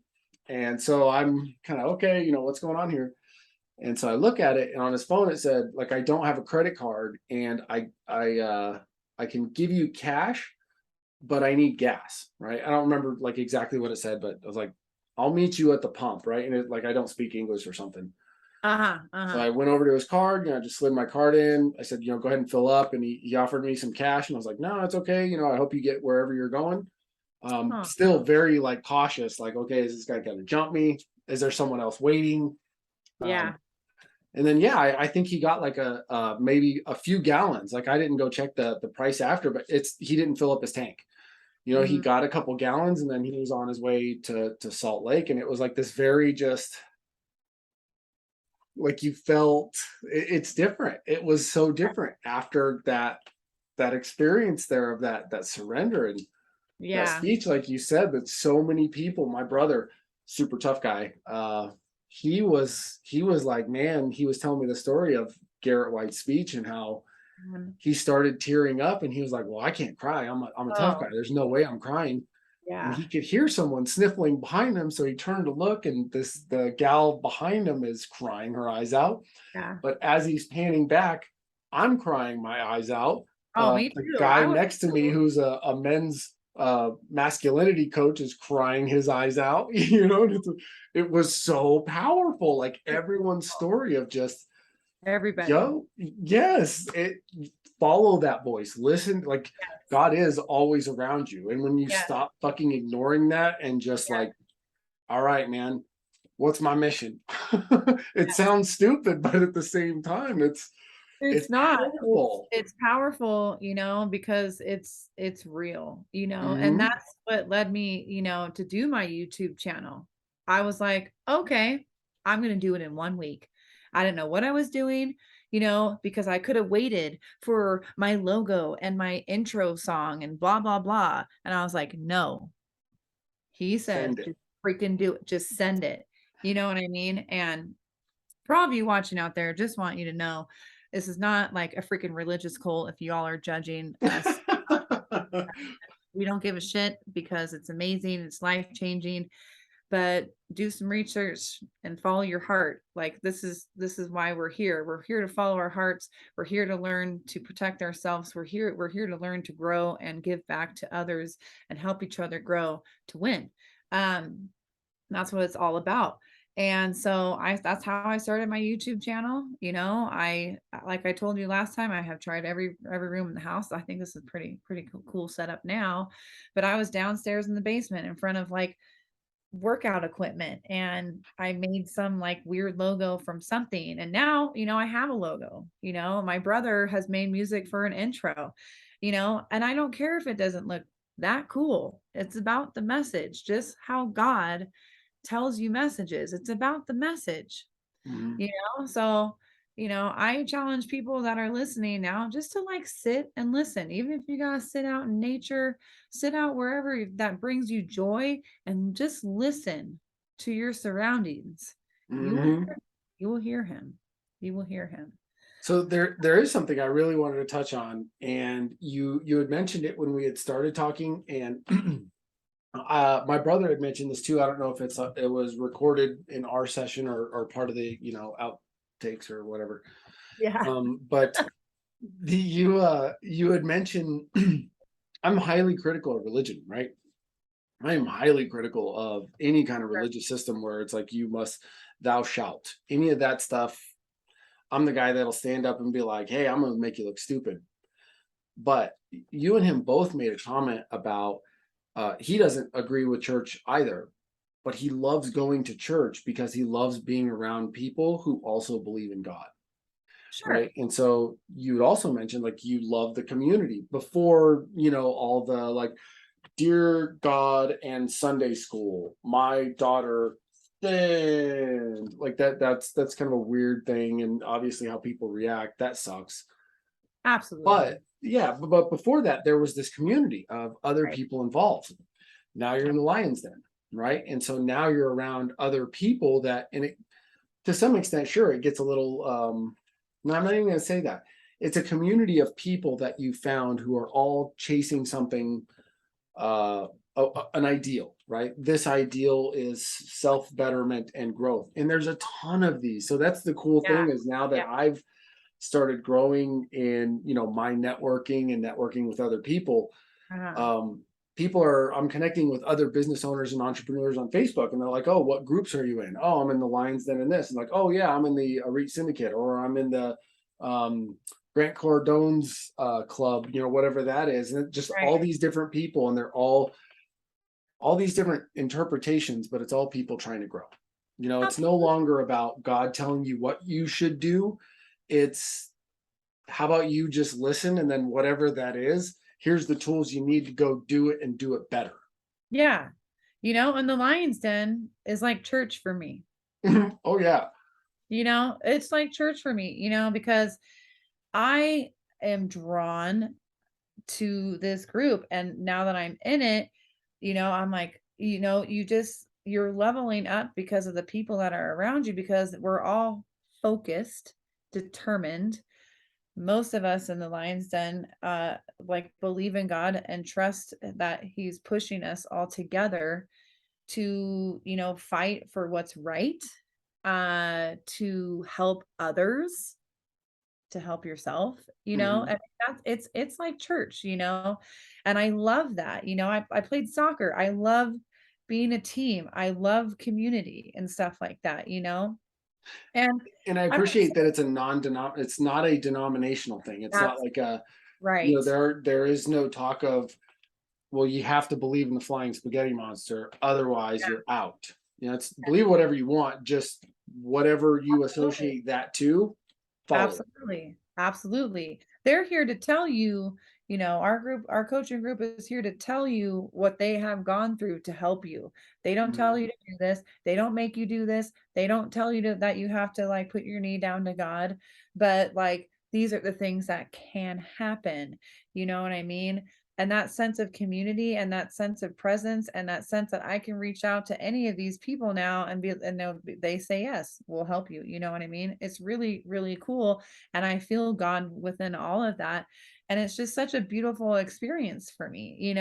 And so I'm kind of, okay, what's going on here? And so I look at it and on his phone, it said like, I don't have a credit card and I can give you cash, but I need gas, right? I don't remember like exactly what it said, but I was like, I'll meet you at the pump, right? And like, I don't speak English or something. So I went over to his card, just slid my card in. I said, go ahead and fill up. And he offered me some cash and I was like, no, it's okay. I hope you get wherever you're going. Still very like cautious, like, okay, is this guy going to jump me? Is there someone else waiting? And then, I think he got like maybe a few gallons. Like I didn't go check the price after, but he didn't fill up his tank. He got a couple gallons and then he was on his way to Salt Lake. And it was like this very just like you felt it's different. It was so different after that experience there of that surrender and that speech, like you said, that so many people, my brother, super tough guy, he was like, man, he was telling me the story of Garrett White's speech and how he started tearing up and he was like, well, I can't cry. I'm a tough guy. There's no way I'm crying. And he could hear someone sniffling behind him. So he turned to look and the gal behind him is crying her eyes out. But as he's panning back, I'm crying my eyes out. Me too. The guy next to me, who's a men's masculinity coach, is crying his eyes out. It was so powerful. Like everyone's story of just everybody. Yes, follow that voice. Listen, like God is always around you. And when you stop fucking ignoring that and just like, all right, man, what's my mission? It sounds stupid, but at the same time, It's It's not. powerful. It's powerful, because it's real, and Mhm. that's what led me, to do my YouTube channel. I was like, okay, I'm gonna do it in 1 week. I didn't know what I was doing, because I could have waited for my logo and my intro song and blah blah blah. And I was like, no, he said, Send it. just freaking do it, just send it. You know what I mean? And for all of you watching out there, just want you to know this is not like a freaking religious cult. If you all are judging us, we don't give a shit because it's amazing, it's life changing. But do some research and follow your heart. Like this is why we're here. We're here to follow our hearts. We're here to learn to protect ourselves. We're here to learn to grow and give back to others and help each other grow to win. Um, that's what it's all about. And so that's how I started my YouTube channel. I like I told you last time, I have tried every room in the house. I think this is pretty cool setup now. But I was downstairs in the basement in front of like workout equipment, and I made some like weird logo from something. And now, I have a logo. My brother has made music for an intro, and I don't care if it doesn't look that cool. It's about the message, just how God tells you messages. It's about the message, Mhm. you so, I challenge people that are listening now just to like sit and listen. Even if you gotta sit out in nature, sit out wherever that brings you joy, and just listen to your surroundings. You will Mhm. you will hear him. You will hear him. So there is something I really wanted to touch on, and you had mentioned it when we had started talking, and my brother had mentioned this too. I don't know if it was recorded in our session or part of the outtakes or whatever. Yeah. But you had mentioned I'm highly critical of religion, right? I am highly critical of any kind of religious system where it's like you must, thou shalt, any of that stuff. I'm the guy that'll stand up and be like, "Hey, I'm gonna make you look stupid." But you and him both made a comment about he doesn't agree with church either, but he loves going to church because he loves being around people who also believe in God, Sure. right? And so you also mentioned like you love the community before, all the like dear God and Sunday school, my daughter and like that's kind of a weird thing, and obviously how people react, that sucks. But Absolutely. yeah, but before that, there was this community of other Right. people involved. Now you're in the lion's den, right? And so now you're around other people that, and it to some extent, sure, it gets a little. No, I'm not even going to say that. It's a community of people that you found who are all chasing something, uh, an ideal, right? This ideal is self betterment and growth, and there's a ton of these. So that's the cool Yeah. thing is now Yeah. that I've started growing in my networking and networking with other people, Uh-huh. um, I'm connecting with other business owners and entrepreneurs on Facebook, and they're like, "Oh, what groups are you in?" "Oh, I'm in the Lions Den and this." And like, "Oh yeah, I'm in the REIT Syndicate, or I'm in the um, Grant Cordone's club, whatever that is." And just all Right. these different people, and they're all these different interpretations, but it's all people trying to grow. It's no Absolutely. longer about God telling you what you should do. It's how about you just listen, and then whatever that is, here's the tools you need to go do it and do it better. Yeah. And the Lion's Den is like church for me. Oh yeah. It's like church for me, because I am drawn to this group. And now that I'm in it, I'm like, you're leveling up because of the people that are around you, because we're all focused, determined. Most of us in the Lion's Den, like believe in God and trust that He's pushing us all together to, fight for what's right, to help others, to help yourself, Mhm. and it's like church, and I love that. I played soccer. I love being a team. I love community and stuff like that, and And I I would appreciate say that it's not a denominational thing. It's not that's like a, right. there is no talk of, well, you have to believe in the flying spaghetti monster, otherwise Yeah, you're out. It's believe whatever you want, just whatever you absolutely. associate that to, follow it. Absolutely. Absolutely. They're here to tell you, our coaching group is here to tell you what they have gone through to help you. They don't tell Mhm. you to do this. They don't make you do this. They don't tell you that you have to like put your knee down to God. But like these are the things that can happen. You know what I mean? And that sense of community and that sense of presence and that sense that I can reach out to any of these people now and they say yes, we'll help you. You know what I mean? It's really, really cool, and I feel God within all of that. And it's just such a beautiful experience for me,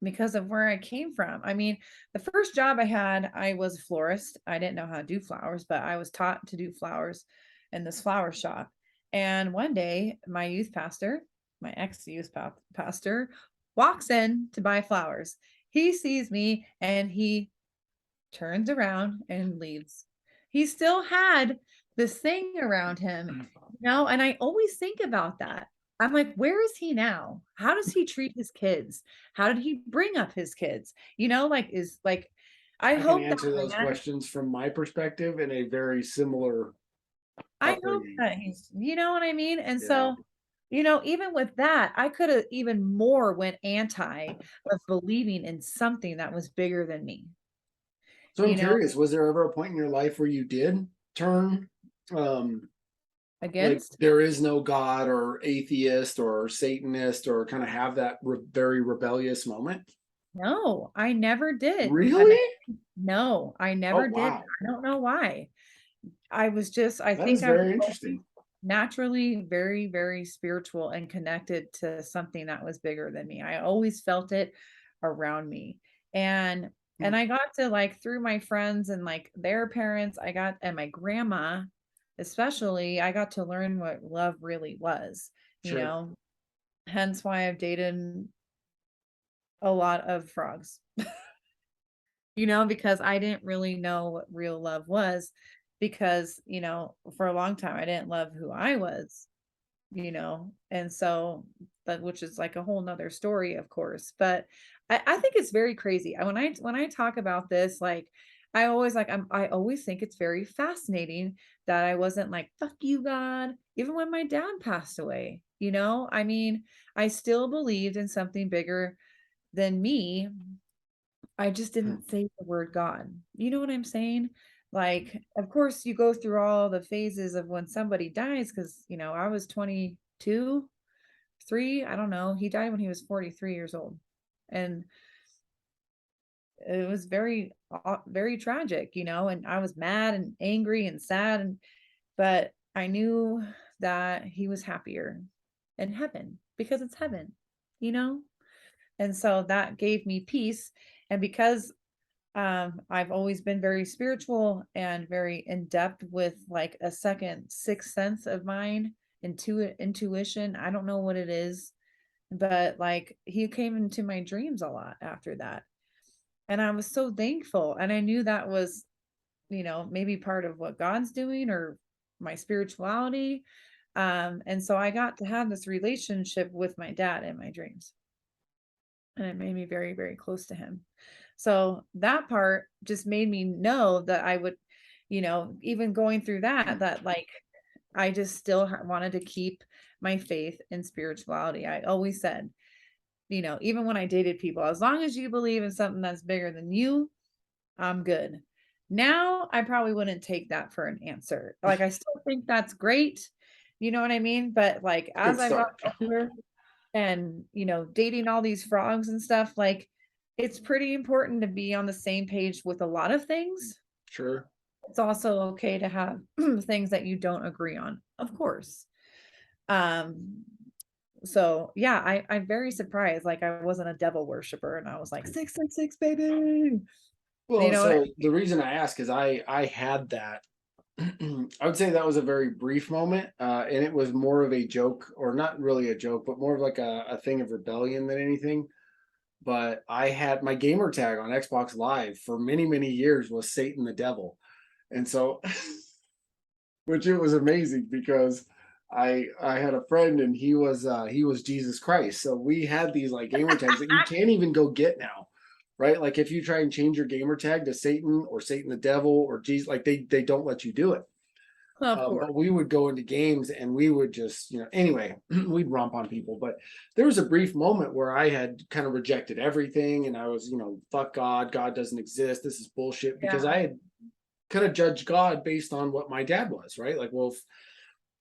because of where I came from. I mean, the first job I had, I was a florist. I didn't know how to do flowers, but I was taught to do flowers in this flower shop. And one day, my youth pastor, my ex youth pastor, walks in to buy flowers. He sees me and he turns around and leaves. He still had this thing around him, and I always think about that. I'm like, where is he now? How does he treat his kids? How did he bring up his kids? I I can hope that answer those man, questions from my perspective in a very similar I hope upbringing. that he's, you know what I mean? And Yeah. so, even with that, I could have even more went anti of believing in something that was bigger than me, So I'm you know, curious, was there ever a point in your life where you did turn um like against. there is no God or atheist or Satanist or kind of have that very rebellious moment? No, I never did. And Really? no, I Oh never did. wow. I don't know why. I That is think I was very always interesting. naturally very, very spiritual and connected to something that was bigger than me. I always felt it around me. And Hmm. I got to like through my friends and like their parents, and my grandma, especially, I got to learn what love really was, you Sure. know. Hence why I've dated a lot of frogs. Because I didn't really know what real love was because, for a long time I didn't love who I was, and so but which is like a whole nother story, of course. But I think it's very crazy. When I talk about this, like I always think it's very fascinating that I wasn't like, fuck you, God, even when my dad passed away. I mean, I still believed in something bigger than me. I just Hmm. didn't say the word God. You know what I'm saying? Like, of course, you go through all the phases of when somebody dies, because, I was 22, 3, I don't know. He died when he was 43 years old. And it was very, very tragic, and I was mad and angry and sad. But I knew that he was happier in heaven because it's heaven, you know? And so that gave me peace. And because I've always been very spiritual and very in depth with like a second sixth sense of mine, intuition. I don't know what it is, but like he came into my dreams a lot after that. And I was so thankful. And I knew that was, maybe part of what God's doing or my spirituality. And so I got to have this relationship with my dad in my dreams. And it made me very, very close to him. So that part just made me know that I would, even going through that like I just still wanted to keep my faith in spirituality. I always said, even when I dated people, as long as you believe in something that's bigger than you, I'm good. Now, I probably wouldn't take that for an answer. Like, I still think that's great. You know what I mean? But like, Good as I've start. gotten older, and dating all these frogs and stuff, like it's pretty important to be on the same page with a lot of things. Sure. It's also okay to have things that you don't agree on, of course. um so yeah, I'm very surprised, like I wasn't a devil worshiper and I was like 666 baby, you Well, know what so the reason I ask is I had that. I would say that was a very brief moment, and it was more of a joke, or not really a joke, but more of like a thing of rebellion than anything. But I had my gamer tag on Xbox Live for many, many years was Satan the Devil. And so, which it was amazing because I had a friend and he was Jesus Christ. So we had these like gamer tags that you can't even go get now. Right? Like if you try and change your gamer tag to Satan or Satan the Devil or Jesus, like they don't let you do it. Of course. But we would go into games and we would just, anyway, we'd romp on people. But there was a brief moment where I had kind of rejected everything and I was, fuck God, God doesn't exist. This is bullshit, because Yeah. I had kind of judged God based on what my dad was, right? Like, well,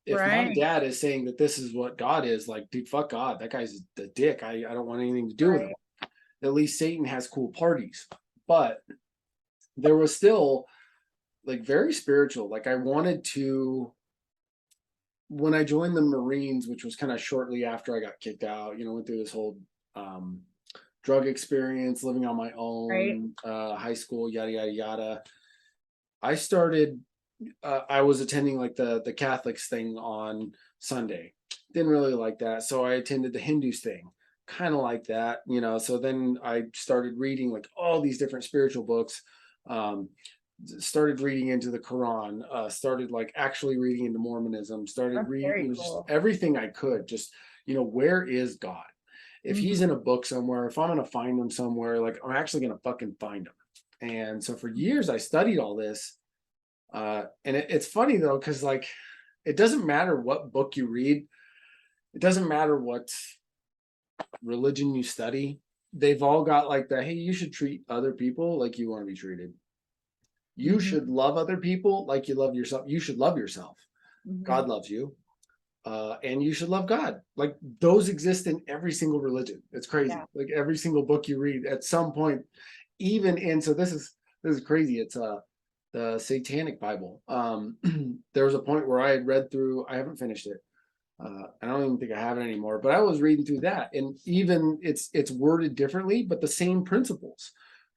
if my Right. dad is saying that this is what God is, like, dude, fuck God. That guy's the dick. I don't want anything to do with him. Right. At least Satan has cool parties. But there was still like very spiritual. Like I wanted to, when I joined the Marines, which was kind of shortly after I got kicked out, went through this whole um, drug experience, living on my Right. own, high school, yada, yada, yada. I started, I was attending like the Catholics thing on Sunday. Didn't really like that. So I attended the Hindus thing, kind of like that, So then I started reading like all these different spiritual books. Um, Started reading into the Quran, started like actually reading into Mormonism, started That's reading, very just cool. everything I could. Just, where is God? If Mhm. he's in a book somewhere, if I'm going to find him somewhere, like I'm actually going to fucking find him. And so for years, I studied all this. And it's funny though, because like it doesn't matter what book you read, it doesn't matter what religion you study. They've all got like the hey, you should treat other people like you want to be treated. You Mhm. should love other people like you love yourself. You should love yourself. Mhm. God loves you. And you should love God. Like those exist in every single religion. It's Yeah. crazy. Like every single book you read at some point, even in, so this is crazy. It's the Satanic Bible. There was a point where I had read through, I haven't finished it. I don't even think I have it anymore, but I was reading through that, and even it's worded differently, but the same principles.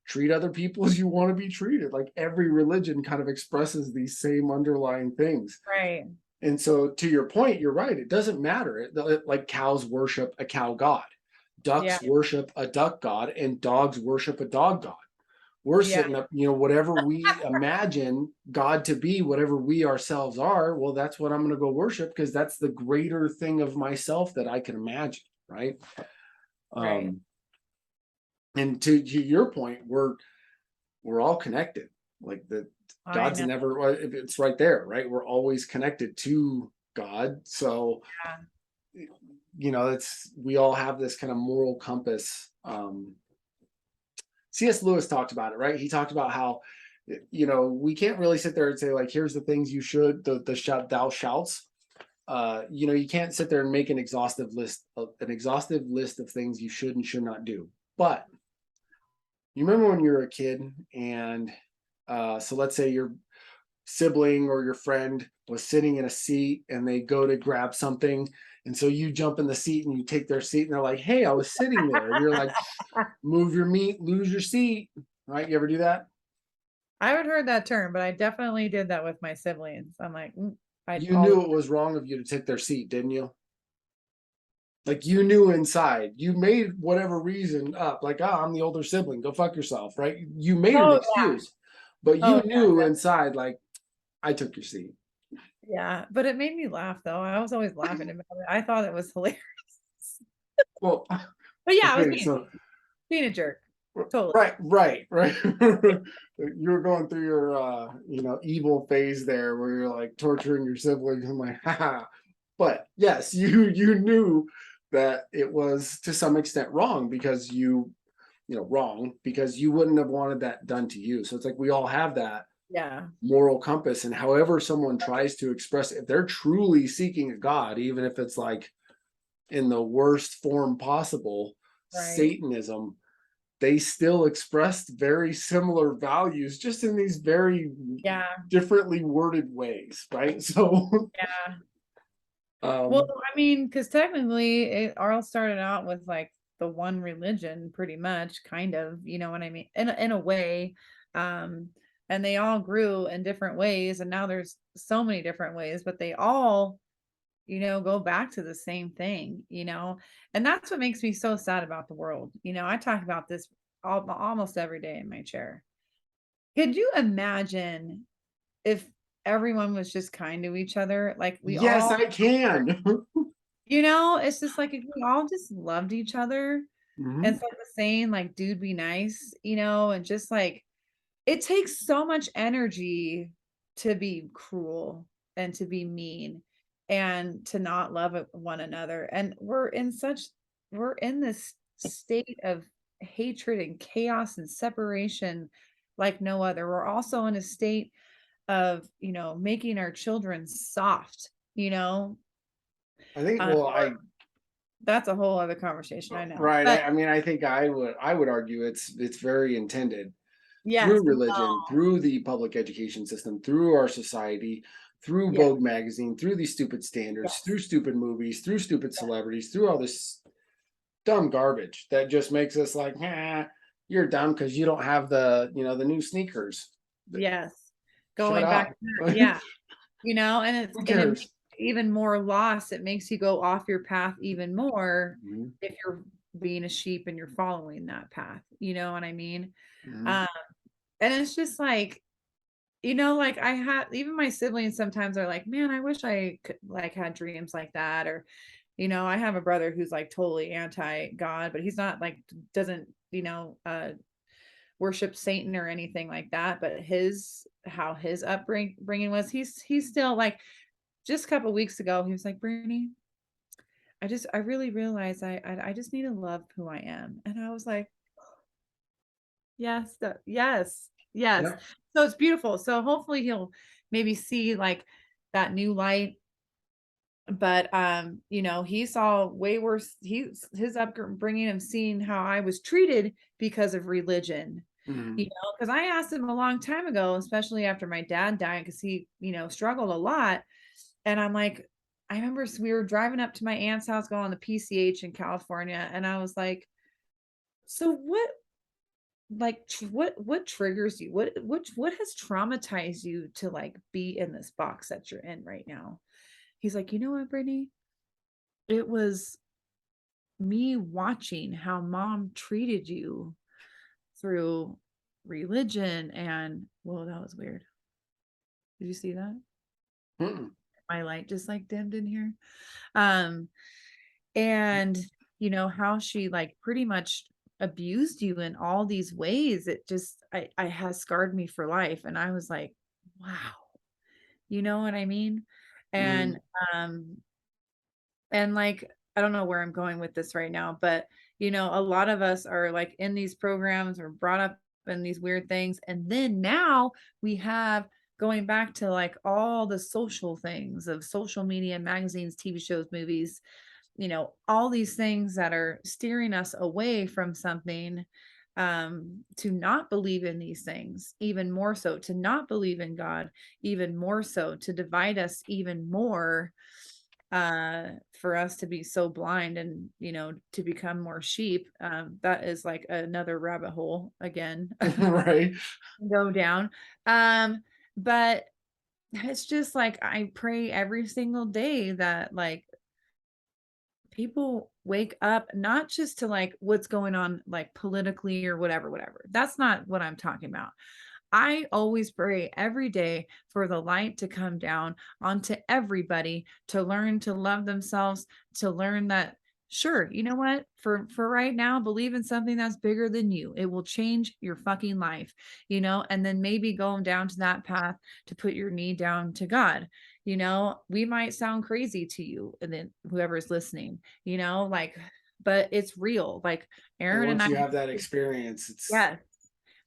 Treat other people as you want to be treated. Like every religion kind of expresses these same underlying things. Right. And so, to your point, you're right. It doesn't matter. Like cows worship a cow god, Yeah. ducks worship a duck god, and dogs worship a dog god. We're Yeah. sitting up, whatever we imagine God to be, whatever we ourselves are, well, that's what I'm going to go worship, because that's the greater thing of myself that I can imagine, right? Right. Um, and to your point, we're all connected. Like the I God's know. never, it's right there, right? We're always connected to God. So Yeah. it's, we all have this kind of moral compass. C.S. Lewis talked about it, right? He talked about how, we can't really sit there and say like, here's the things you should, the shout thou shouts. You can't sit there and make an exhaustive list of things you should and should not do. But you remember when you were a kid, and so let's say your sibling or your friend was sitting in a seat and they go to grab something, and so you jump in the seat and you take their seat, and they're like, hey, I was sitting there, and you're like, move your meat, lose your seat, right? You ever do that? I haven't heard that term, but I definitely did that with my siblings. I'm like, I You all knew it was wrong of you to take their seat, didn't you? Like you knew inside, you made whatever reason up, like, I'm the older sibling, go fuck yourself, right? You made an oh excuse, but oh you knew inside, like, I took your seat. yeah. But it made me laugh though. I was always laughing about it. I thought it was hilarious. Well, But yeah, I was okay, so being a jerk. Totally. right. You were going through your evil phase there, where you're like torturing your siblings. I'm like, haha. But yes, you knew that it was to some extent wrong, because wrong because you wouldn't have wanted that done to you. So it's like we all have that Yeah. moral compass, and however someone tries to express it, if they're truly seeking a God, even if it's like in the worst form possible, Right. Satanism, they still expressed very similar values, just in these very Yeah. differently worded ways, right? So Yeah. Well, um I mean, because technically it all started out with like the one religion, pretty much, kind of, you know what I mean? In a way. Um, and they all grew in different ways, and now there's so many different ways, but they all, go back to the same thing, and that's what makes me so sad about the world. I talk about this almost every day in my chair. Could you imagine if everyone was just kind to each other? Like we yes, all, I can. it's just like if we all just loved each other Mhm. instead of saying like, dude, be nice, and just like it takes so much energy to be cruel. and to be mean and to not love one another. And we're in this state of hatred and chaos and separation like no other. We're also in a state of, making our children soft, I think, uh, well, that's a whole other conversation, I know. right. But I mean, I think I would argue it's very intended yes, through religion, through the public education system, through our society, through yeah, Vogue magazine, through these stupid standards, yes, through stupid movies, through stupid celebrities, through all this dumb garbage that just makes us like, you're dumb because you don't have the new sneakers. yes. Shut Going back up. to that, yeah. And Who it makes cares? you even more lost. It makes you go off your path even more Mhm, if you're being a sheep and you're following that path. You know what I mean? mhm. Um, and it's just like, like I had even my siblings sometimes are like, man, I wish I could like had dreams like that. Or, I have a brother who's like totally anti God, but he's not like doesn't, worship Satan or anything like that. But how his upbringing was, he's still like, just a couple weeks ago, he was like, Brittany, I really realized I just need to love who I am. And I was like, yes, yes, yes. Yep. So it's beautiful. So hopefully he'll maybe see like that new light. But he saw way worse. His upbringing of seeing how I was treated because of religion. Mhm. Because I asked him a long time ago, especially after my dad died, because he, struggled a lot. And I'm like, I remember we were driving up to my aunt's house going on the PCH in California, and I was like, so what, like what triggers you? What has traumatized you to like be in this box that you're in right now? He's like, you know what, Brittany? It was me watching how mom treated you through religion. And whoa, that was weird. Did you see that? Mm-mm. My light just like dimmed in here. Um, and how she like pretty much abused you in all these ways. It just I has scarred me for life. And I was like, wow, you know what I mean? And Mhm. um and like I don't know where I'm going with this right now, but a lot of us are like in these programs or brought up in these weird things. And then now we have going back to like all the social things of social media, magazines, TV shows, movies, all these things that are steering us away from something, to not believe in these things even more, so to not believe in God even more, so to divide us even more, for us to be so blind and to become more sheep. That is like another rabbit hole again. Right. Go down. But it's just like I pray every single day that like people wake up, not just to like what's going on like politically or whatever. That's not what I'm talking about. I always pray every day for the light to come down onto everybody, to learn to love themselves, to learn that, sure, you know what? For right now, believe in something that's bigger than you. It will change your fucking life, and then maybe going down to that path to put your knee down to God. We might sound crazy to you and then whoever's listening, like, but it's real. Like And Aaron and once I, you have that experience, yes,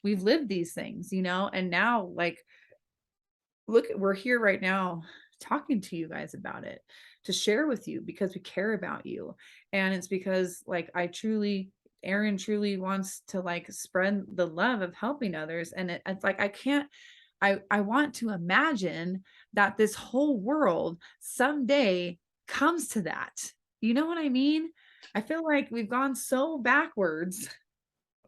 we've lived these things, and now like look, we're here right now talking to you guys about it, to share with you because we care about you. And it's because like Aaron truly wants to like spread the love of helping others. And it's like I want to imagine that this whole world someday comes to that. You know what I mean? I feel like we've gone so backwards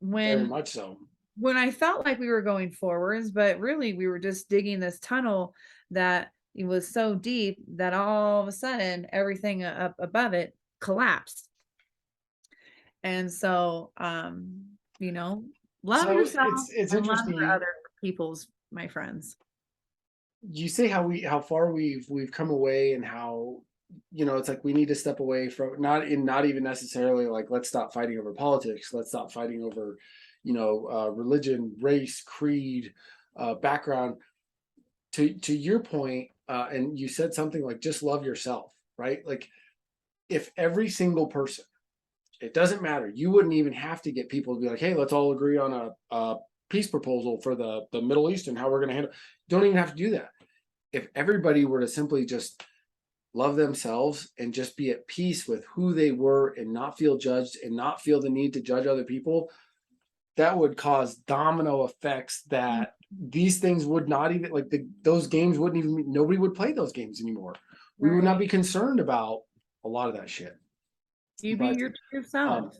very when much so. I felt like we were going forwards, but really we were just digging this tunnel that it was so deep that all of a sudden everything up above it collapsed. And so, love So yourself it's and love interesting. your other people's, my friends. You say how far we've come away, and how it's like we need to step away from, not even necessarily like let's stop fighting over politics, let's stop fighting over religion, race, creed, background. To your point, and you said something like just love yourself, right? Like if every single person, it doesn't matter, you wouldn't even have to get people to be like, hey, let's all agree on a peace proposal for the Middle East and how we're going to handle. Don't even have to do that. If everybody were to simply just love themselves and just be at peace with who they were and not feel judged and not feel the need to judge other people, that would cause domino effects Mm. that these things would not even like those games wouldn't even, nobody would play those games anymore. We would not Right. be concerned about a lot of that shit. You be But your true self. um,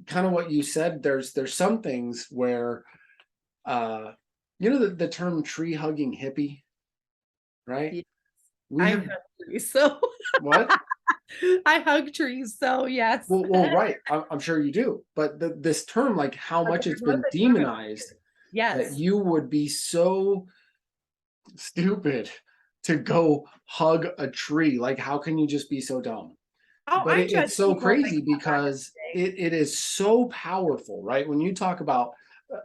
kind of what you said, there's some things where uh you know the term tree hugging hippie, right? Yeah. We I have hug trees, so what? I hug trees, so yes. Well, right. I'm sure you do, but this term, like how I've much heard it's what been the term is. demonized, that Yes. you would be so stupid to go hug a tree. Like, how can you just be so dumb? Oh, But I judge it's so people that crazy come back in because the day. it is so powerful, right? When you talk about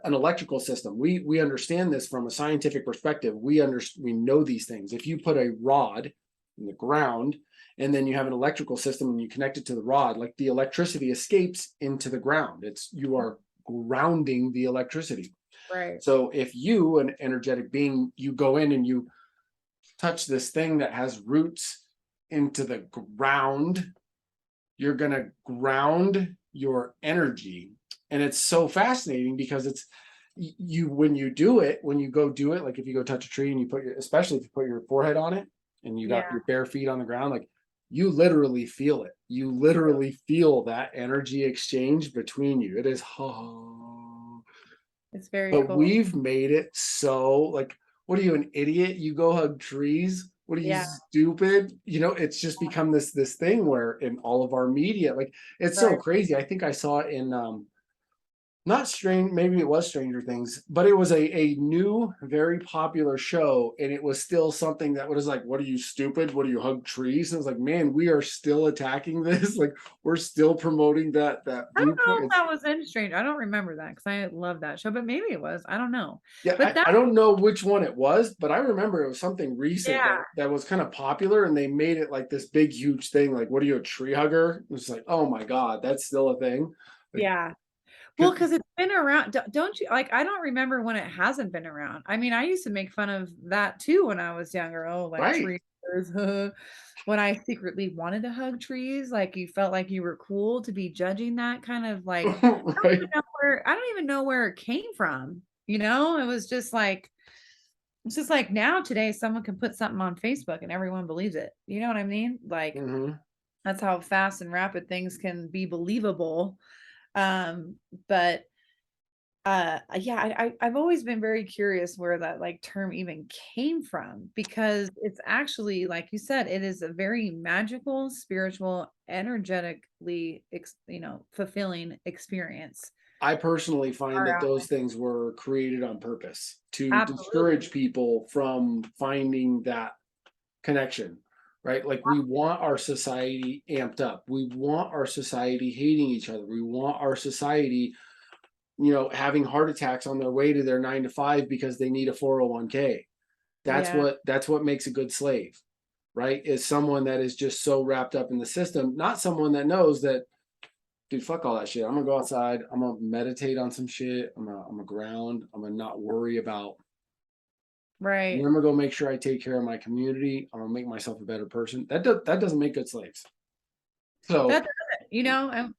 an electrical system, we understand this from a scientific perspective. We know these things. If you put a rod in the ground and then you have an electrical system and you connect it to the rod, like the electricity escapes into the ground. It's you are grounding the electricity. Right. So if you, an energetic being, you go in and you touch this thing that has roots into the ground, you're going to ground your energy. And it's so fascinating because it's you when you do it, when you go do it, like if you go touch a tree and you put your, especially if you put your forehead on it and you got Yeah. your bare feet on the ground, like you literally feel it. You literally feel that energy exchange between you. It is, It's very but cool. we've made it so like, what are you, an idiot? You go hug trees? What are you, Yeah. stupid? You know, it's just become this thing where in all of our media, like it's so Right. crazy. I think I saw it in not strange, maybe it was Stranger Things, but it was a new, very popular show, and it was still something that was like, what are you, stupid? What do you, hug trees? And I was like, man, we are still attacking this. Like we're still promoting that I don't know viewpoint. if that was in Stranger. I don't remember that because I love that show, but maybe it was. I don't know. Yeah, But I that, don't know which one it was, but I remember it was something recent yeah, that was kind of popular, and they made it like this big, huge thing. Like, what are you, a tree hugger? It's like, oh my god, that's still a thing. Like, yeah. Well, 'cause- because it's been around. Don't you like? I don't remember when it hasn't been around. I mean, I used to make fun of that too when I was younger. Oh, like right, trees. When I secretly wanted to hug trees, like you felt like you were cool to be judging that kind of like. right. I don't even know where it came from. You know, it was just like it's just like now today someone can put something on Facebook and everyone believes it. You know what I mean? Like Hmm. that's how fast and rapid things can be believable. Um, but yeah, I've always been very curious where that like term even came from because it's actually like you said, it is a very magical, spiritual, energetically, fulfilling experience. I personally find Far that out. those things were created on purpose to Absolutely. discourage people from finding that connection, right? Like we want our society amped up. We want our society hating each other. We want our society, having heart attacks on their way to their 9 to 5 because they need a 401k. Yeah. That's what makes a good slave, right? Is someone that is just so wrapped up in the system, not someone that knows that, dude, fuck all that shit. I'm gonna go outside. I'm gonna meditate on some shit. I'm gonna ground. I'm gonna not worry about. I'm Right. gonna go make sure I take care of my community. I'm gonna make myself a better person. That doesn't make good slaves. So, That's it, and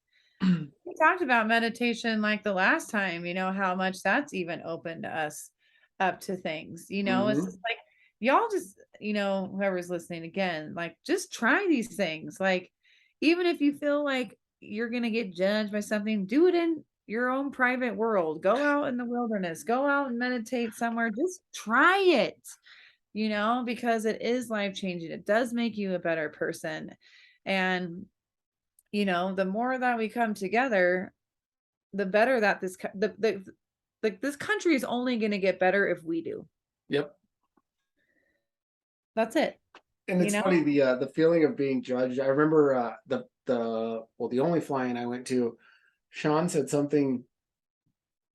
we talked about meditation like the last time, how much that's even opened us up to things. It's just mhm. like y'all just, whoever's listening again, like just try these things. Like even if you feel like you're gonna get judged by something, do it in your own private world. Go out in the wilderness, go out and meditate somewhere. Just try it, because it is life changing. It does make you a better person. And the more that we come together, the better that this country is only going to get better if we do. Yep. That's it. And You it's know? funny the feeling of being judged. I remember the only flying I went to, Sean said something,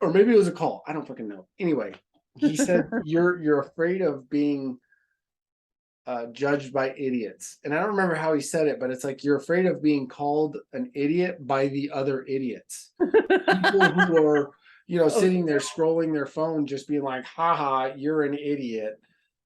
or maybe it was a call. I don't fucking know. Anyway, he said you're afraid of being judged by idiots. And I don't remember how he said it, but it's like, you're afraid of being called an idiot by the other idiots. People who are, sitting there scrolling their phone, just being like, haha, you're an idiot.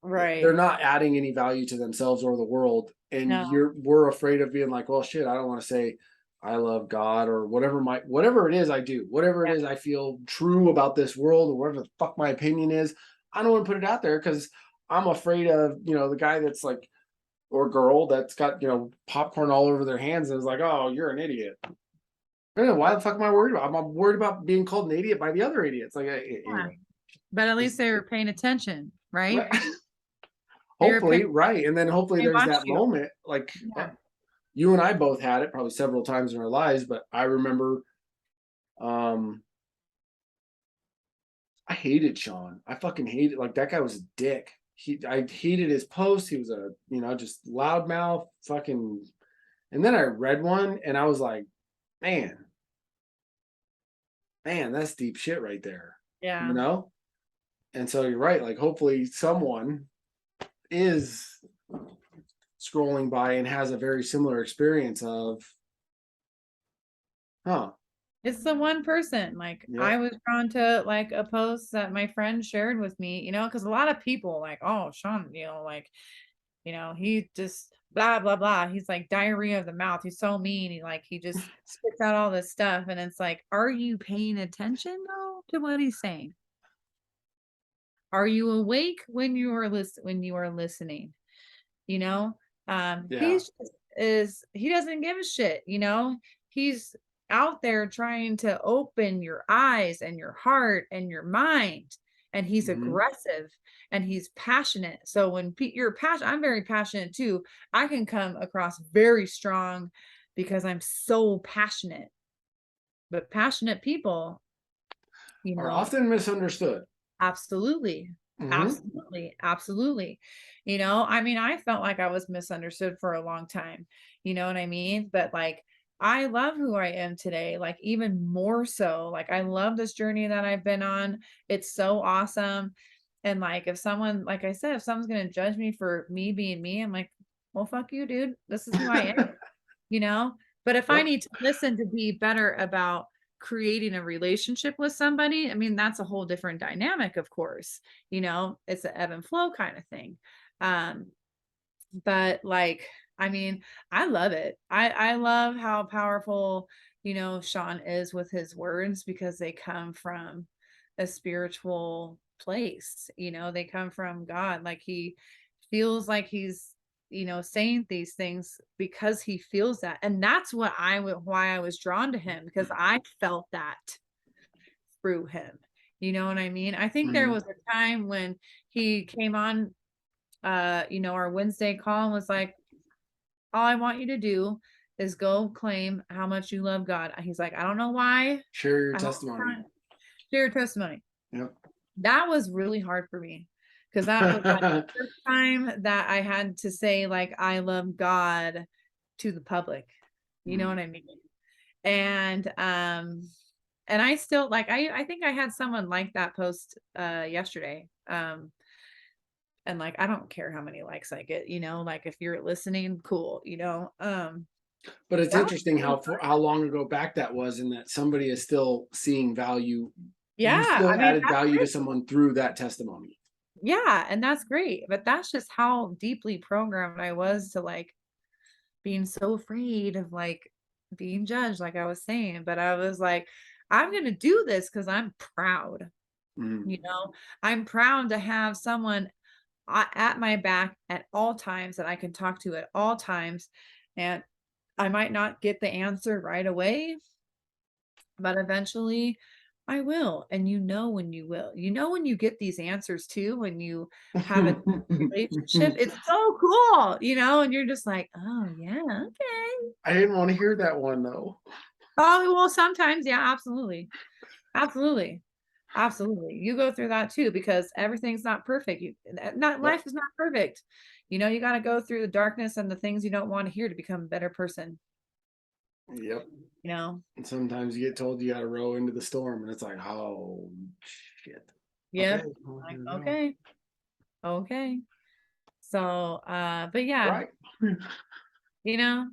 They're Right. not adding any value to themselves or the world. And No. we're afraid of being like, well, shit, I don't want to say I love God or whatever it is I do, whatever it Yeah. is I feel true about this world or whatever the fuck my opinion is. I don't want to put it out there because I'm afraid of, the guy that's like, or girl that's got, popcorn all over their hands and is like, oh, you're an idiot. Why the fuck am I worried about? I'm worried about being called an idiot by the other idiots. Like, Yeah. anyway. But at least they were paying attention, right? Right. They were Hopefully, paying, right. And then hopefully they there's watched that you. moment, like Yeah. you and I both had it probably several times in our lives, but I remember um I hated Sean. I fucking hated, like, that guy was a dick. I hated his posts. He was a, just loudmouth fucking, and then I read one and I was like, man, that's deep shit right there. You Yeah. know? And so you're right, like hopefully someone is scrolling by and has a very similar experience of, huh, It's the one person, like, yep. I was drawn to, like, a post that my friend shared with me, because a lot of people like, "Oh, Sean, like, he just blah, blah, blah. He's like diarrhea of the mouth. He's so mean. He just spits out all this stuff." And it's like, are you paying attention though to what he's saying? Are you awake when you are listening? You know? Yeah. He's just he doesn't give a shit, He's out there trying to open your eyes and your heart and your mind. And he's Mhm. aggressive and he's passionate. So when you're passionate, I'm very passionate too. I can come across very strong because I'm so passionate. But passionate people, you Are know, often misunderstood. absolutely. Mhm. Absolutely. Absolutely. I mean, I felt like I was misunderstood for a long time. You know what I mean? But like, I love who I am today, like, even more so. Like, I love this journey that I've been on. It's so awesome. And like, if someone, like I said, if someone's going to judge me for me being me, I'm like, well, fuck you, dude. This is who I am, you know? But if I Yep. need to listen to be better about creating a relationship with somebody, I mean, that's a whole different dynamic, of course. It's an ebb and flow kind of thing. Um, but like, I mean, I love it. I love how powerful, Sean is with his words because they come from a spiritual place. They come from God. Like he feels like he's, saying these things because he feels that. And that's why I was drawn to him, because I felt that through him. You know what I mean? I think there Mhm. was a time when he came on our Wednesday call and was like, all I want you to do is go claim how much you love God. He's like, I don't know why. Share your I hope testimony. share your testimony. Yep. That was really hard for me because that was like the first time that I had to say, like, I love God to the public. You know Mm. what I mean? And I still like, I think I had someone like that post yesterday. And like, I don't care how many likes I get, like, if you're listening, cool, But it's that was interesting really how long ago back that was, and that somebody is still seeing value. You yeah, I still mean, added that's value to great. someone through that testimony. Yeah, and that's great. But that's just how deeply programmed I was to like being so afraid of like being judged, like I was saying. But I was like, I'm gonna do this because I'm proud, Mm. you know, I'm proud to have someone at my back at all times that I can talk to at all times. And I might not get the answer right away, but eventually I will. And when you will. When you get these answers too, when you have a relationship, it's so cool, and you're just like, oh yeah, okay. I didn't want to hear that one though. Oh, well, sometimes, yeah, absolutely. Absolutely. Absolutely. You go through that too because everything's not perfect. Not Yep. life is not perfect. You got to go through the darkness and the things you don't want to hear to become a better person, Yep. you know? And sometimes you get told you got to row into the storm, and it's like, oh shit. Okay, Yep. well, Like, here we go. okay. Okay. So, but yeah, Right. you know,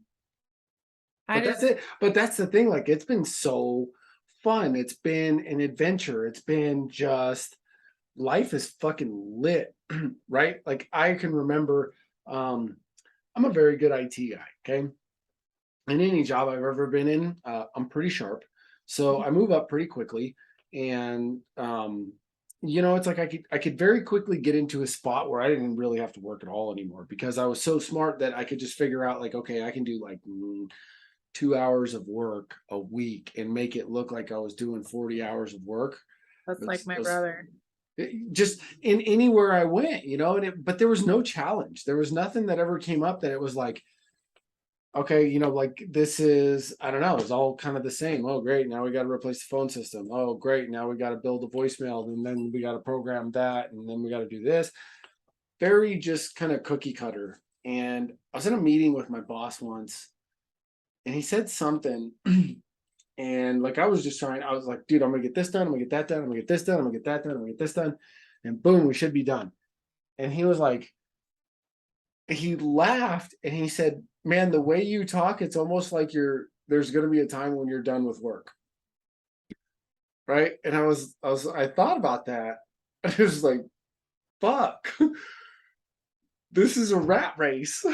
I But that's just it. But that's the thing. Like, it's been so fun. It's been an adventure. It's been just life is fucking lit, right? Like, I can remember, um, I'm a very good IT guy. Okay. In any job I've ever been in, I'm pretty sharp. So I move up pretty quickly. And, it's like I could very quickly get into a spot where I didn't really have to work at all anymore because I was so smart that I could just figure out, like, okay, I can do like 2 hours of work a week and make it look like I was doing 40 hours of work. that's like That's my those brother. just in anywhere I went, but there was no challenge. There was nothing that ever came up that it was like, okay, like this is, I don't know, it's all kind of the same. Oh, great. Now we got to replace the phone system. Oh, great. Now we got to build a voicemail and then we got to program that and then we got to do this. Very just kind of cookie cutter. And I was in a meeting with my boss once and he said something. And like I was just trying, I was like, dude, I'm gonna get this done, I'm gonna get that done, I'm gonna get this done, I'm gonna get that done, I'm gonna get this done. And boom, we should be done. And he was like, he laughed and he said, man, the way you talk, it's almost like there's gonna be a time when you're done with work. Right. And I thought about that. I was like, fuck, this is a rat race.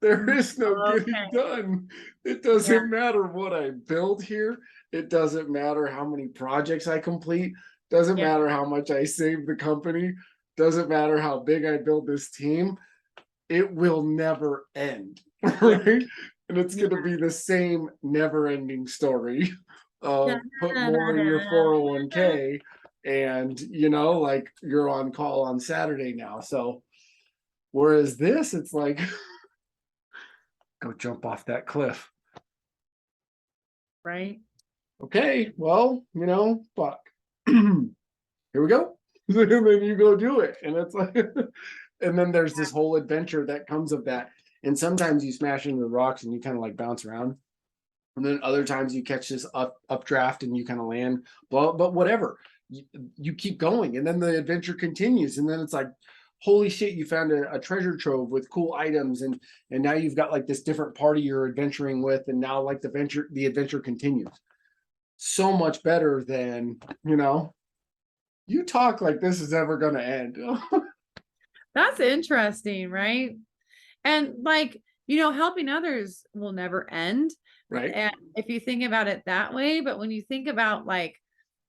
There is no getting Okay. done. It Yeah. doesn't matter what I build here. It doesn't matter how many projects I complete. Doesn't Yeah. matter how much I save the company. Doesn't matter how big I build this team. It will never end. Yeah. Right. And it's Yeah. going to be the same never ending story Da, of put da, da, more in your da, da. 401k and, like you're on call on Saturday now. So, whereas this, it's like, go jump off that cliff. Right. Okay, well, fuck. Here we go. And then you go do it. And it's like, and then there's this whole adventure that comes of that. And sometimes you smash into the rocks and you kind of like bounce around. And then other times you catch this updraft and you kind of land. But whatever. You keep going. And then the adventure continues. And then it's like, holy shit, you found a treasure trove with cool items and now you've got like this different party you're adventuring with and now like the adventure continues so much better than you talk like this is ever going to end. That's interesting, right? And like, helping others will never end. Right. And if you think about it that way, but when you think about like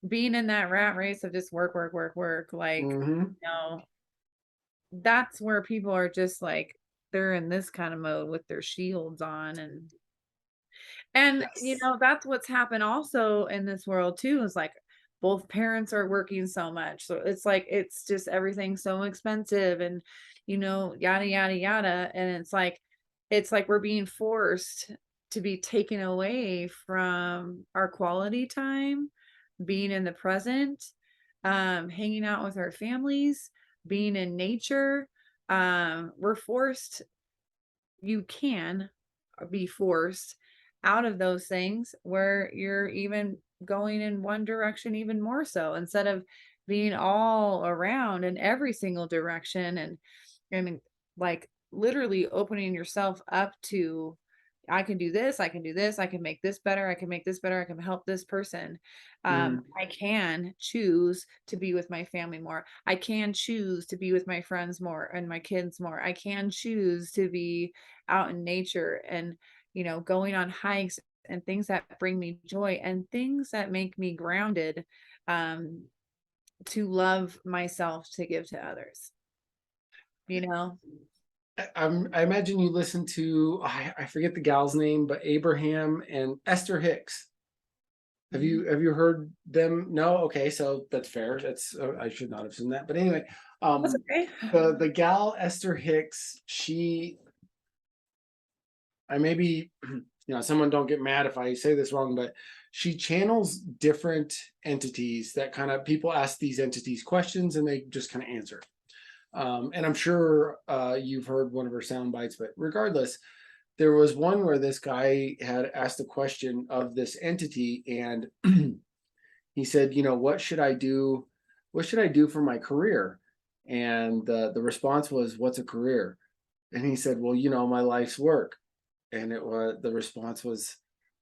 being in that rat race of just work, work, work, work, like, Mm-hmm. that's where people are just like, they're in this kind of mode with their shields on and Yes. that's what's happened also in this world too, is like both parents are working so much. So it's like it's just everything's so expensive and yada yada yada. And it's like we're being forced to be taken away from our quality time, being in the present, hanging out with our families, being in nature. We're forced, you can be forced out of those things where you're even going in one direction even more so instead of being all around in every single direction and like literally opening yourself up to I can do this, I can do this, I can make this better, I can make this better, I can help this person. Mm-hmm. I can choose to be with my family more. I can choose to be with my friends more and my kids more. I can choose to be out in nature and going on hikes and things that bring me joy and things that make me grounded, um, to love myself to give to others, you know? I imagine you listen to I forget the gal's name, but Abraham and Esther Hicks. Have Mhm. you heard them? No, okay, so that's fair. That's I should not have seen that, but anyway, That's um, okay. the gal Esther Hicks, I maybe someone don't get mad if I say this wrong, but she channels different entities that kind of people ask these entities questions and they just kind of answer. And I'm sure you've heard one of her sound bites, but regardless, there was one where this guy had asked a question of this entity, and he said, "What should I do? What should I do for my career?" And the response was, "What's a career?" And he said, "Well, my life's work." And the response was,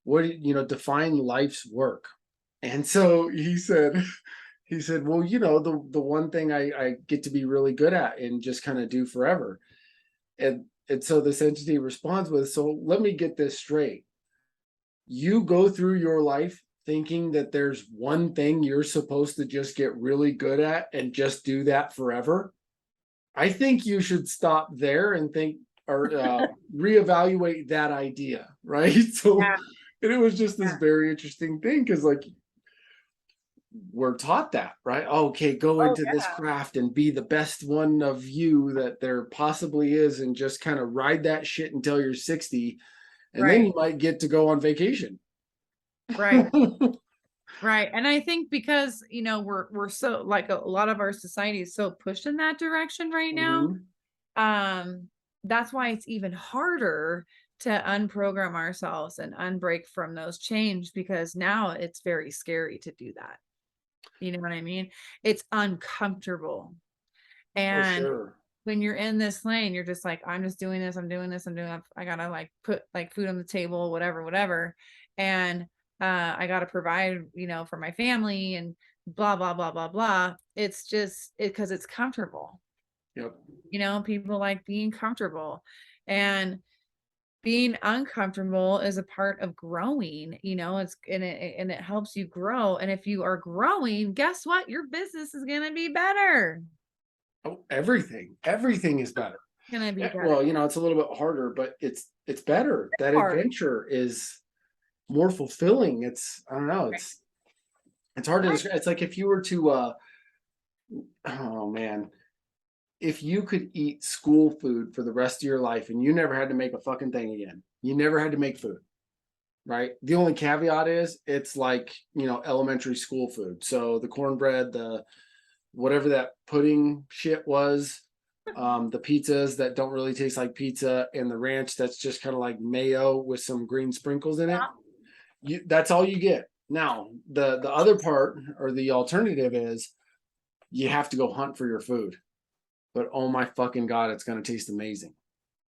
"What do define life's work?" And so he said, he said, "Well, the one thing I get to be really good at and just kind of do forever." And so this entity responds with, "So let me get this straight. You go through your life thinking that there's one thing you're supposed to just get really good at and just do that forever? I think you should stop there and think, or reevaluate that idea." Right? So, Yeah. and it was just this Yeah. very interesting thing because, like, we're taught that, right? Okay, go Oh into this yeah. craft and be the best one of you that there possibly is, and just kind of ride that shit until you're 60, and then Right. you might get to go on vacation. Right. Right. And I think because, we're so like a lot of our society is so pushed in that direction right now. Mhm. Um, that's why it's even harder to unprogram ourselves and unbreak from those chains because now it's very scary to do that. You know what I mean? It's uncomfortable. Oh, And sure. when you're in this lane, you're just like, I'm just doing this, I'm doing this, I gotta like put like food on the table, whatever, whatever. And I gotta provide, for my family and blah, blah, blah, blah, blah. It's just because it's comfortable. Yep. People like being comfortable. And being uncomfortable is a part of growing, and it helps you grow. And if you are growing, guess what? Your business is gonna be better. Oh, everything is better. Gonna be better. Well, it's a little bit harder, but it's better. That Hard. adventure is more fulfilling. I don't know, it's hard to Right. describe. It's like if you were to oh man, if you could eat school food for the rest of your life and you never had to make a fucking thing again. You never had to make food, right? The only caveat is it's like, elementary school food. So the cornbread, the whatever that pudding shit was, the pizzas that don't really taste like pizza, and the ranch that's just kind of like mayo with some green sprinkles in it. That's all you get. Now, the other part or the alternative is you have to go hunt for your food. But oh my fucking god, it's gonna taste amazing.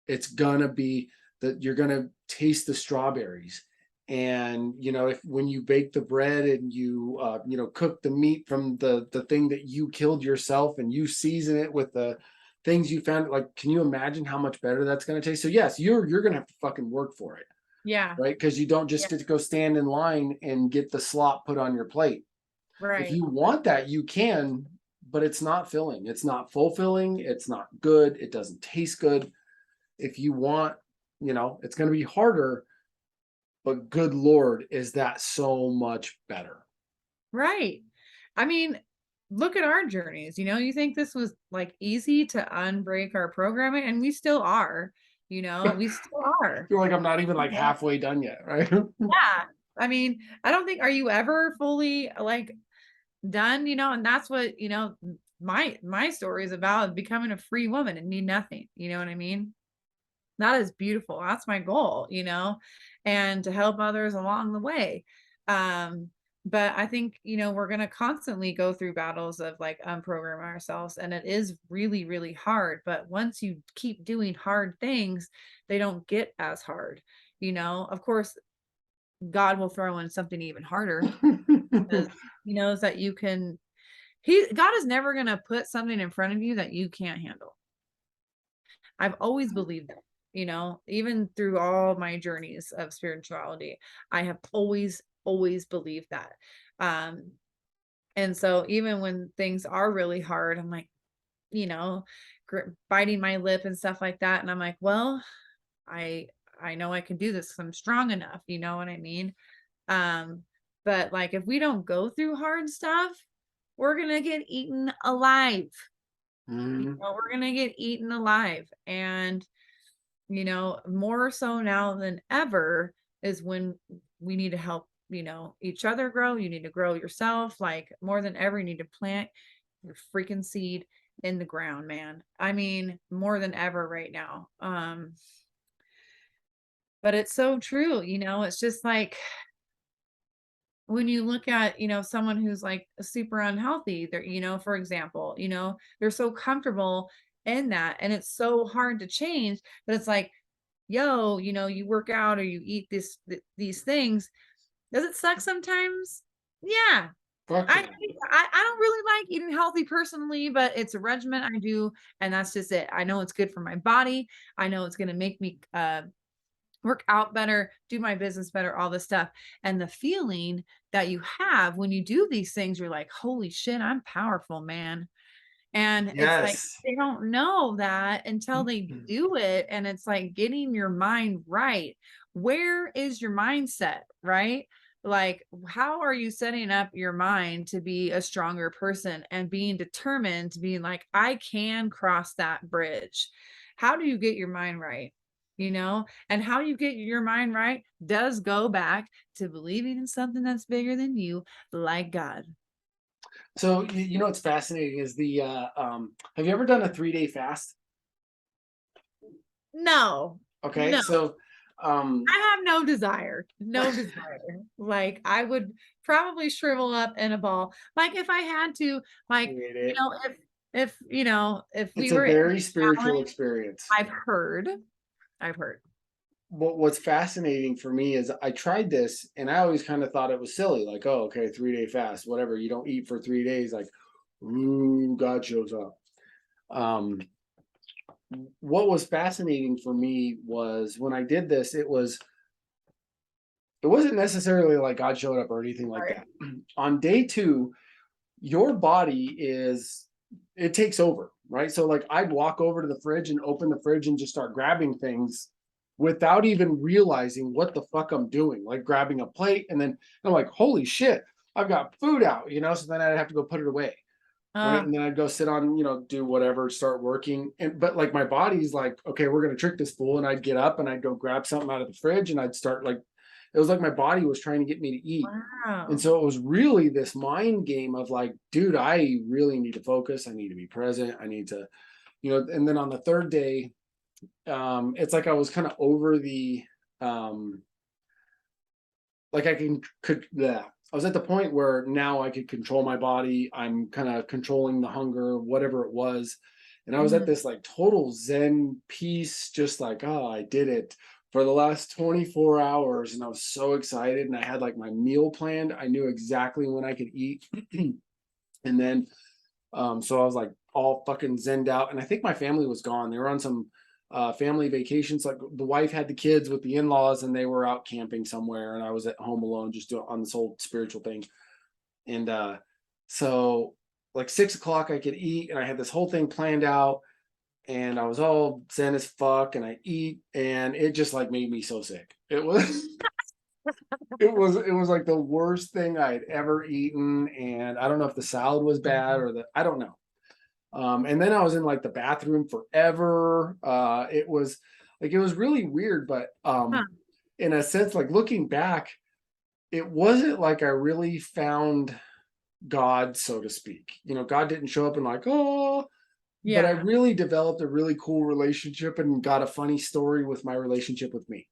It's gonna be that you're gonna taste the strawberries. And if when you bake the bread and you cook the meat from the thing that you killed yourself, and you season it with the things you found, like, can you imagine how much better that's going to taste? So yes, you're going to have to fucking work for it, Yeah. right? Because you don't Yeah. just get to go stand in line and get the slop put on your plate. If Right. you want that, you can, but it's not filling, it's not fulfilling, it's not good, it doesn't taste good. If you want, it's going to be harder, but good lord, is that so much better. Right. I mean, look at our journeys. You think this was like easy to unbreak our programming, and we still are, we still are. Feel like I'm not even like You know? halfway done yet, right? Yeah. I mean, I don't think, are you ever fully like done, and that's what, my story is about becoming a free woman and need nothing. You know what I mean? That is beautiful. That's my goal, and to help others along the way. Um, but I think, we're going to constantly go through battles of like unprogramming ourselves. And it is really, really hard. But once you keep doing hard things, they don't get as hard. Of course, God will throw in something even harder because he knows that God is never going to put something in front of you that you can't handle. I've always believed that, even through all my journeys of spirituality, I have always, always believed that. Um, and so even when things are really hard, I'm like, you know, biting my lip and stuff like that. And I'm like, well, I, I know I can do this 'cause I'm strong enough. You know what I mean? Um, but like, if we don't go through hard stuff, we're going to get eaten alive. Mhm. We're going to get eaten alive. And more so now than ever is when we need to help, each other grow. You need to grow yourself. Like more than ever, you need to plant your freaking seed in the ground, man. I mean, more than ever right now. But it's so true, it's just like when you look at, someone who's like super unhealthy, they're, for example, they're so comfortable in that and it's so hard to change, but it's like, yo, you work out or you eat these things. Does it suck sometimes? Yeah. Fuck I yeah. think I don't really like eating healthy personally, but it's a regimen I do, and that's just it. I know it's good for my body. I know it's gonna make me work out better, do my business better, all this stuff. And the feeling that you have when you do these things, you're like, holy shit, I'm powerful, man. And it's like Yes. they don't know that until they do it. And it's like getting your mind right. Where is your mindset, right? Like, how are you setting up your mind to be a stronger person and being determined to being like, I can cross that bridge? How do you get your mind right? And how you get your mind right does go back to believing in something that's bigger than you, like God. So you know what's fascinating is the have you ever done a 3-day fast? No, Okay, no. so I have no desire. Like I would probably shrivel up in a ball. Like if I had to, like, hate it. if It's we a were in very a challenge, spiritual experience. I've heard. What's fascinating for me is I tried this and I always kind of thought it was silly, like, oh, okay, 3-day fast, whatever. You don't eat for 3 days, like, ooh, God shows up. Um, what was fascinating for me was when I did this, it wasn't necessarily like God showed up or anything like Sorry. that. On day two, your body it takes over, right? So like I'd walk over to the fridge and open the fridge and just start grabbing things without even realizing what the fuck I'm doing, like grabbing a plate and then I'm like, holy shit, I've got food out, so then I'd have to go put it away. Right. Uh, And then I'd go sit on, do whatever, start working. But like my body's like, okay, we're gonna trick this fool. And I'd get up and I'd go grab something out of the fridge and I'd start like it was like my body was trying to get me to eat. And wow. so it was really this mind game of like, dude, I really need to focus. I need to be present. I need to, and then on the third day, it's like I was kind of over um, like I was at the point where now I could control my body. I'm kind of controlling the hunger, whatever it was. And I was at Mhm. this like total Zen peace, just like, oh, I did it for the last 24 hours. And I was so excited. And I had like my meal planned. I knew exactly when I could eat. And then, so I was like all fucking zenned out. And I think my family was gone. They were on some family vacations. Like the wife had the kids with the in-laws and they were out camping somewhere. And I was at home alone, just doing on this whole spiritual thing. And so like 6 o'clock I could eat and I had this whole thing planned out and I was all zen as fuck and I eat and it just like made me so sick. It was it was like the worst thing I had ever eaten. And I don't know if the salad was bad or I don't know. And then I was in like the bathroom forever. It was really weird, but Huh. in a sense, like looking back, it wasn't like I really found God, so to speak. God didn't show up and like, oh, but I Yeah. really developed a really cool relationship and got a funny story with my relationship with me.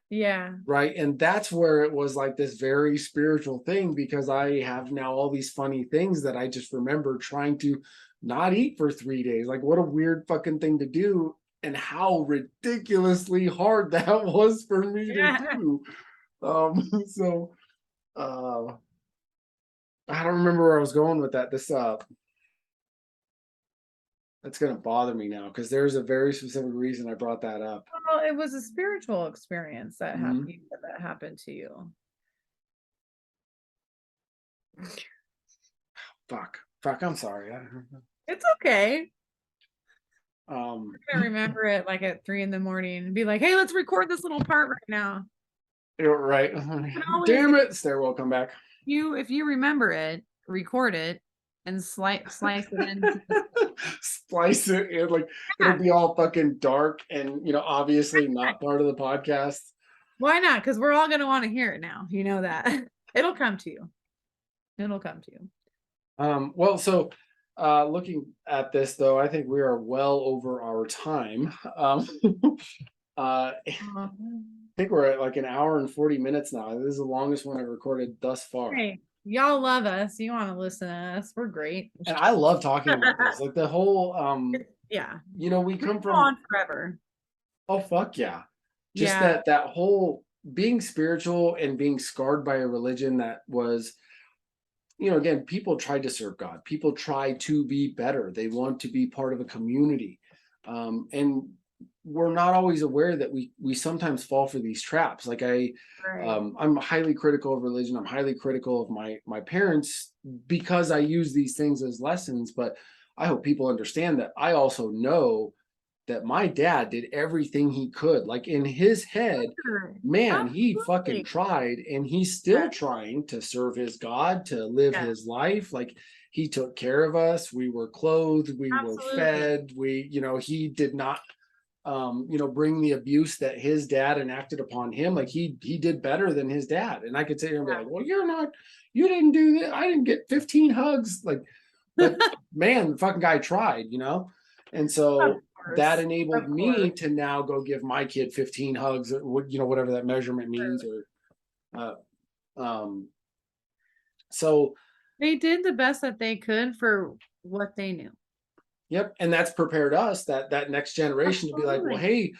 Yeah. Right. And that's where it was like this very spiritual thing because I have now all these funny things that I just remember trying to not eat for 3 days. Like, what a weird fucking thing to do. And how ridiculously hard that was for me to Yeah. do. So uh I don't remember where I was going with that. That's gonna bother me now because there's a very specific reason I brought that up. Well, it was a spiritual experience that Mhm. happened to you. Fuck, I'm sorry. It's okay. Um, I remember it like at 3 in the morning and be like, hey, let's record this little part right now. you're right. You can always, Damn it, stairwell come back. if you remember it, record it and slice it into the, Splice it in, like it'll yeah, be all fucking dark and obviously not part of the podcast. why not? Because we're all gonna want to hear it now. You know that. It'll come to you. It'll come to you. Well, so looking at this though, I think we are well over our time. Uh, Mhm. think we're at like an hour and 40 minutes now. This is the longest one I've recorded thus far. Hey, y'all love us. You want to listen to us. We're great. And I love talking about this. Like the whole Yeah. we We come can go from, on forever. oh fuck yeah. Just Yeah. that whole being spiritual and being scarred by a religion that was, again, people tried to serve God. People try to be better. They want to be part of a community. And we're not always aware that we sometimes fall for these traps. Like Right. I'm highly critical of religion. I'm highly critical of my parents because I use these things as lessons. But I hope people understand that I also know that my dad did everything he could. Like in his head, Sure. man, he fucking Absolutely. tried and he's still Yes. trying to serve his God, to live Yes. his life. Like he took care of us. We were clothed, we were Absolutely. fed. He did not bring the abuse that his dad enacted upon him. Like he did better than his dad. And I could sit here and be Yeah. like, well, you didn't do that. I didn't get 15 hugs. Like, but man, the fucking guy tried. And Of so that course. enabled Of course. me to now go give my kid 15 hugs, or whatever that measurement means, or uh, um, so They did the best that they could for what they knew. yep, and that's prepared us, that next generation, to be like, well, Absolutely. hey,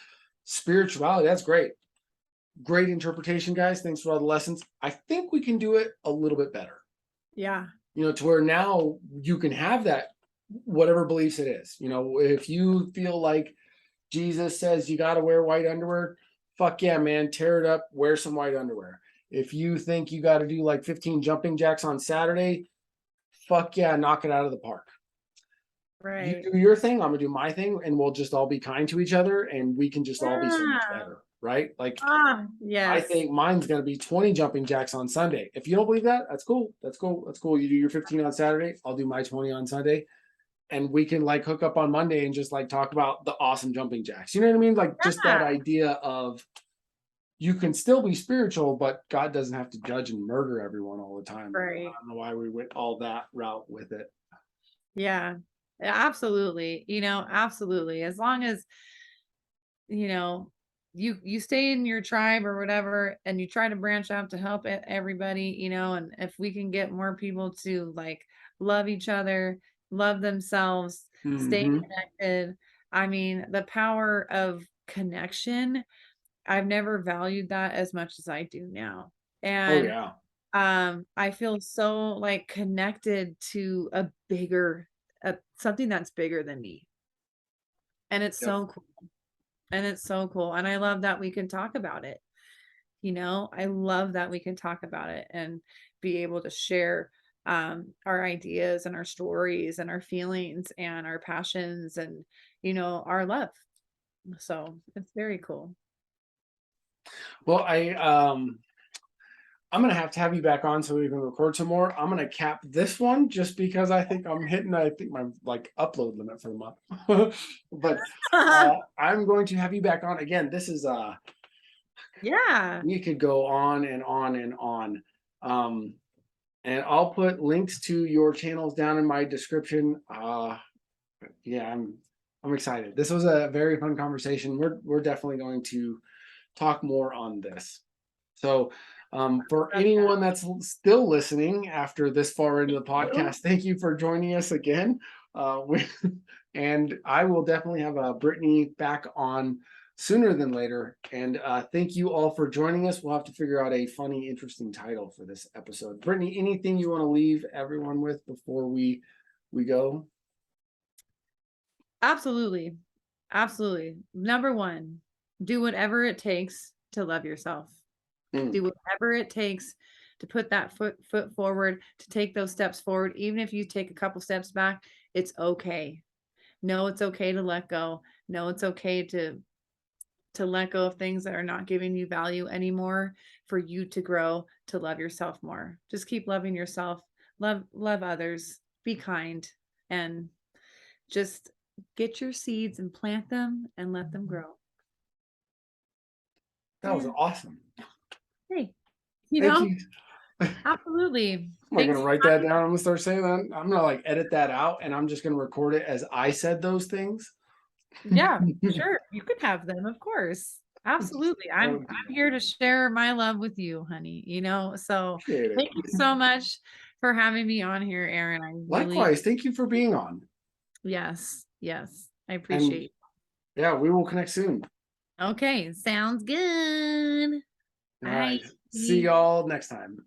spirituality, that's great interpretation, guys. Thanks for all the lessons. I think we can do it a little bit better. Yeah. To where now you can have that, whatever beliefs it is. If you feel like Jesus says you got to wear white underwear, fuck yeah, man, tear it up, wear some white underwear. If you think you got to do like 15 jumping jacks on Saturday, fuck yeah, knock it out of the park. You Right. do your thing, I'm gonna do my thing, and we'll just all be kind to each other, and we can just all be so much Yeah. better, right? Like Ah, I yes. think mine's gonna be 20 jumping jacks on Sunday. If you don't believe that, that's cool. That's cool. That's cool. You do your 15 on Saturday, I'll do my 20 on Sunday, and we can like hook up on Monday and just like talk about the awesome jumping jacks. You know what I mean? Like just that Yeah. idea of you can still be spiritual, but God doesn't have to judge and murder everyone all the time. I Right. don't know why we went all that route with it. Yeah. Absolutely. Absolutely. As long as, you know, you stay in your tribe or whatever and you try to branch out to help everybody, and if we can get more people to like love each other, love themselves, stay Mm-hmm. connected. I mean, the power of connection, I've never valued that as much as I do now. Oh And yeah. I feel so like connected to a bigger something that's bigger than me. And it's Yep. so cool. And it's so cool. And I love that we can talk about it. I love that we can talk about it and be able to share our ideas and our stories and our feelings and our passions and our love. So it's very cool. Well, I'm gonna have to have you back on so we can record some more. I'm gonna cap this one just because I think I'm hitting my like upload limit for the month. But I'm going to have you back on again. This is Yeah. we could go on and on and on. Um and I'll put links to your channels down in my description. Yeah, I'm excited. This was a very fun conversation. We're definitely going to talk more on this. So, for anyone that's still listening after this far into the podcast, thank you for joining us again. And I will definitely have Brittany back on sooner than later. And thank you all for joining us. We'll have to figure out a funny, interesting title for this episode. Brittany, anything you want to leave everyone with before we go? Absolutely. Absolutely. Number one, do whatever it takes to love yourself. Mm, Do whatever it takes to put that foot forward, to take those steps forward. Even if you take a couple steps back, it's okay. No, it's okay to let go. No, it's okay to let go of things that are not giving you value anymore for you to grow, to love yourself more. Just keep loving yourself, love others, be kind, and just get your seeds and plant them and let them grow. that was Yeah. awesome. Hey, Thank you. absolutely. Am I Thanks gonna for write that having down? I'm gonna start saying that. I'm gonna like edit that out and I'm just gonna record it as I said those things. Yeah, sure. You could have them, of course. Absolutely. I I'm would do I'm that. here to share my love with you, honey, you know? So Appreciate it. thank you so much for having me on here, Aaron. I really Likewise, thank you for being on. yes, yes. I And appreciate yeah, we will connect soon. it. Okay, sounds good. All Bye. right. See y'all next time.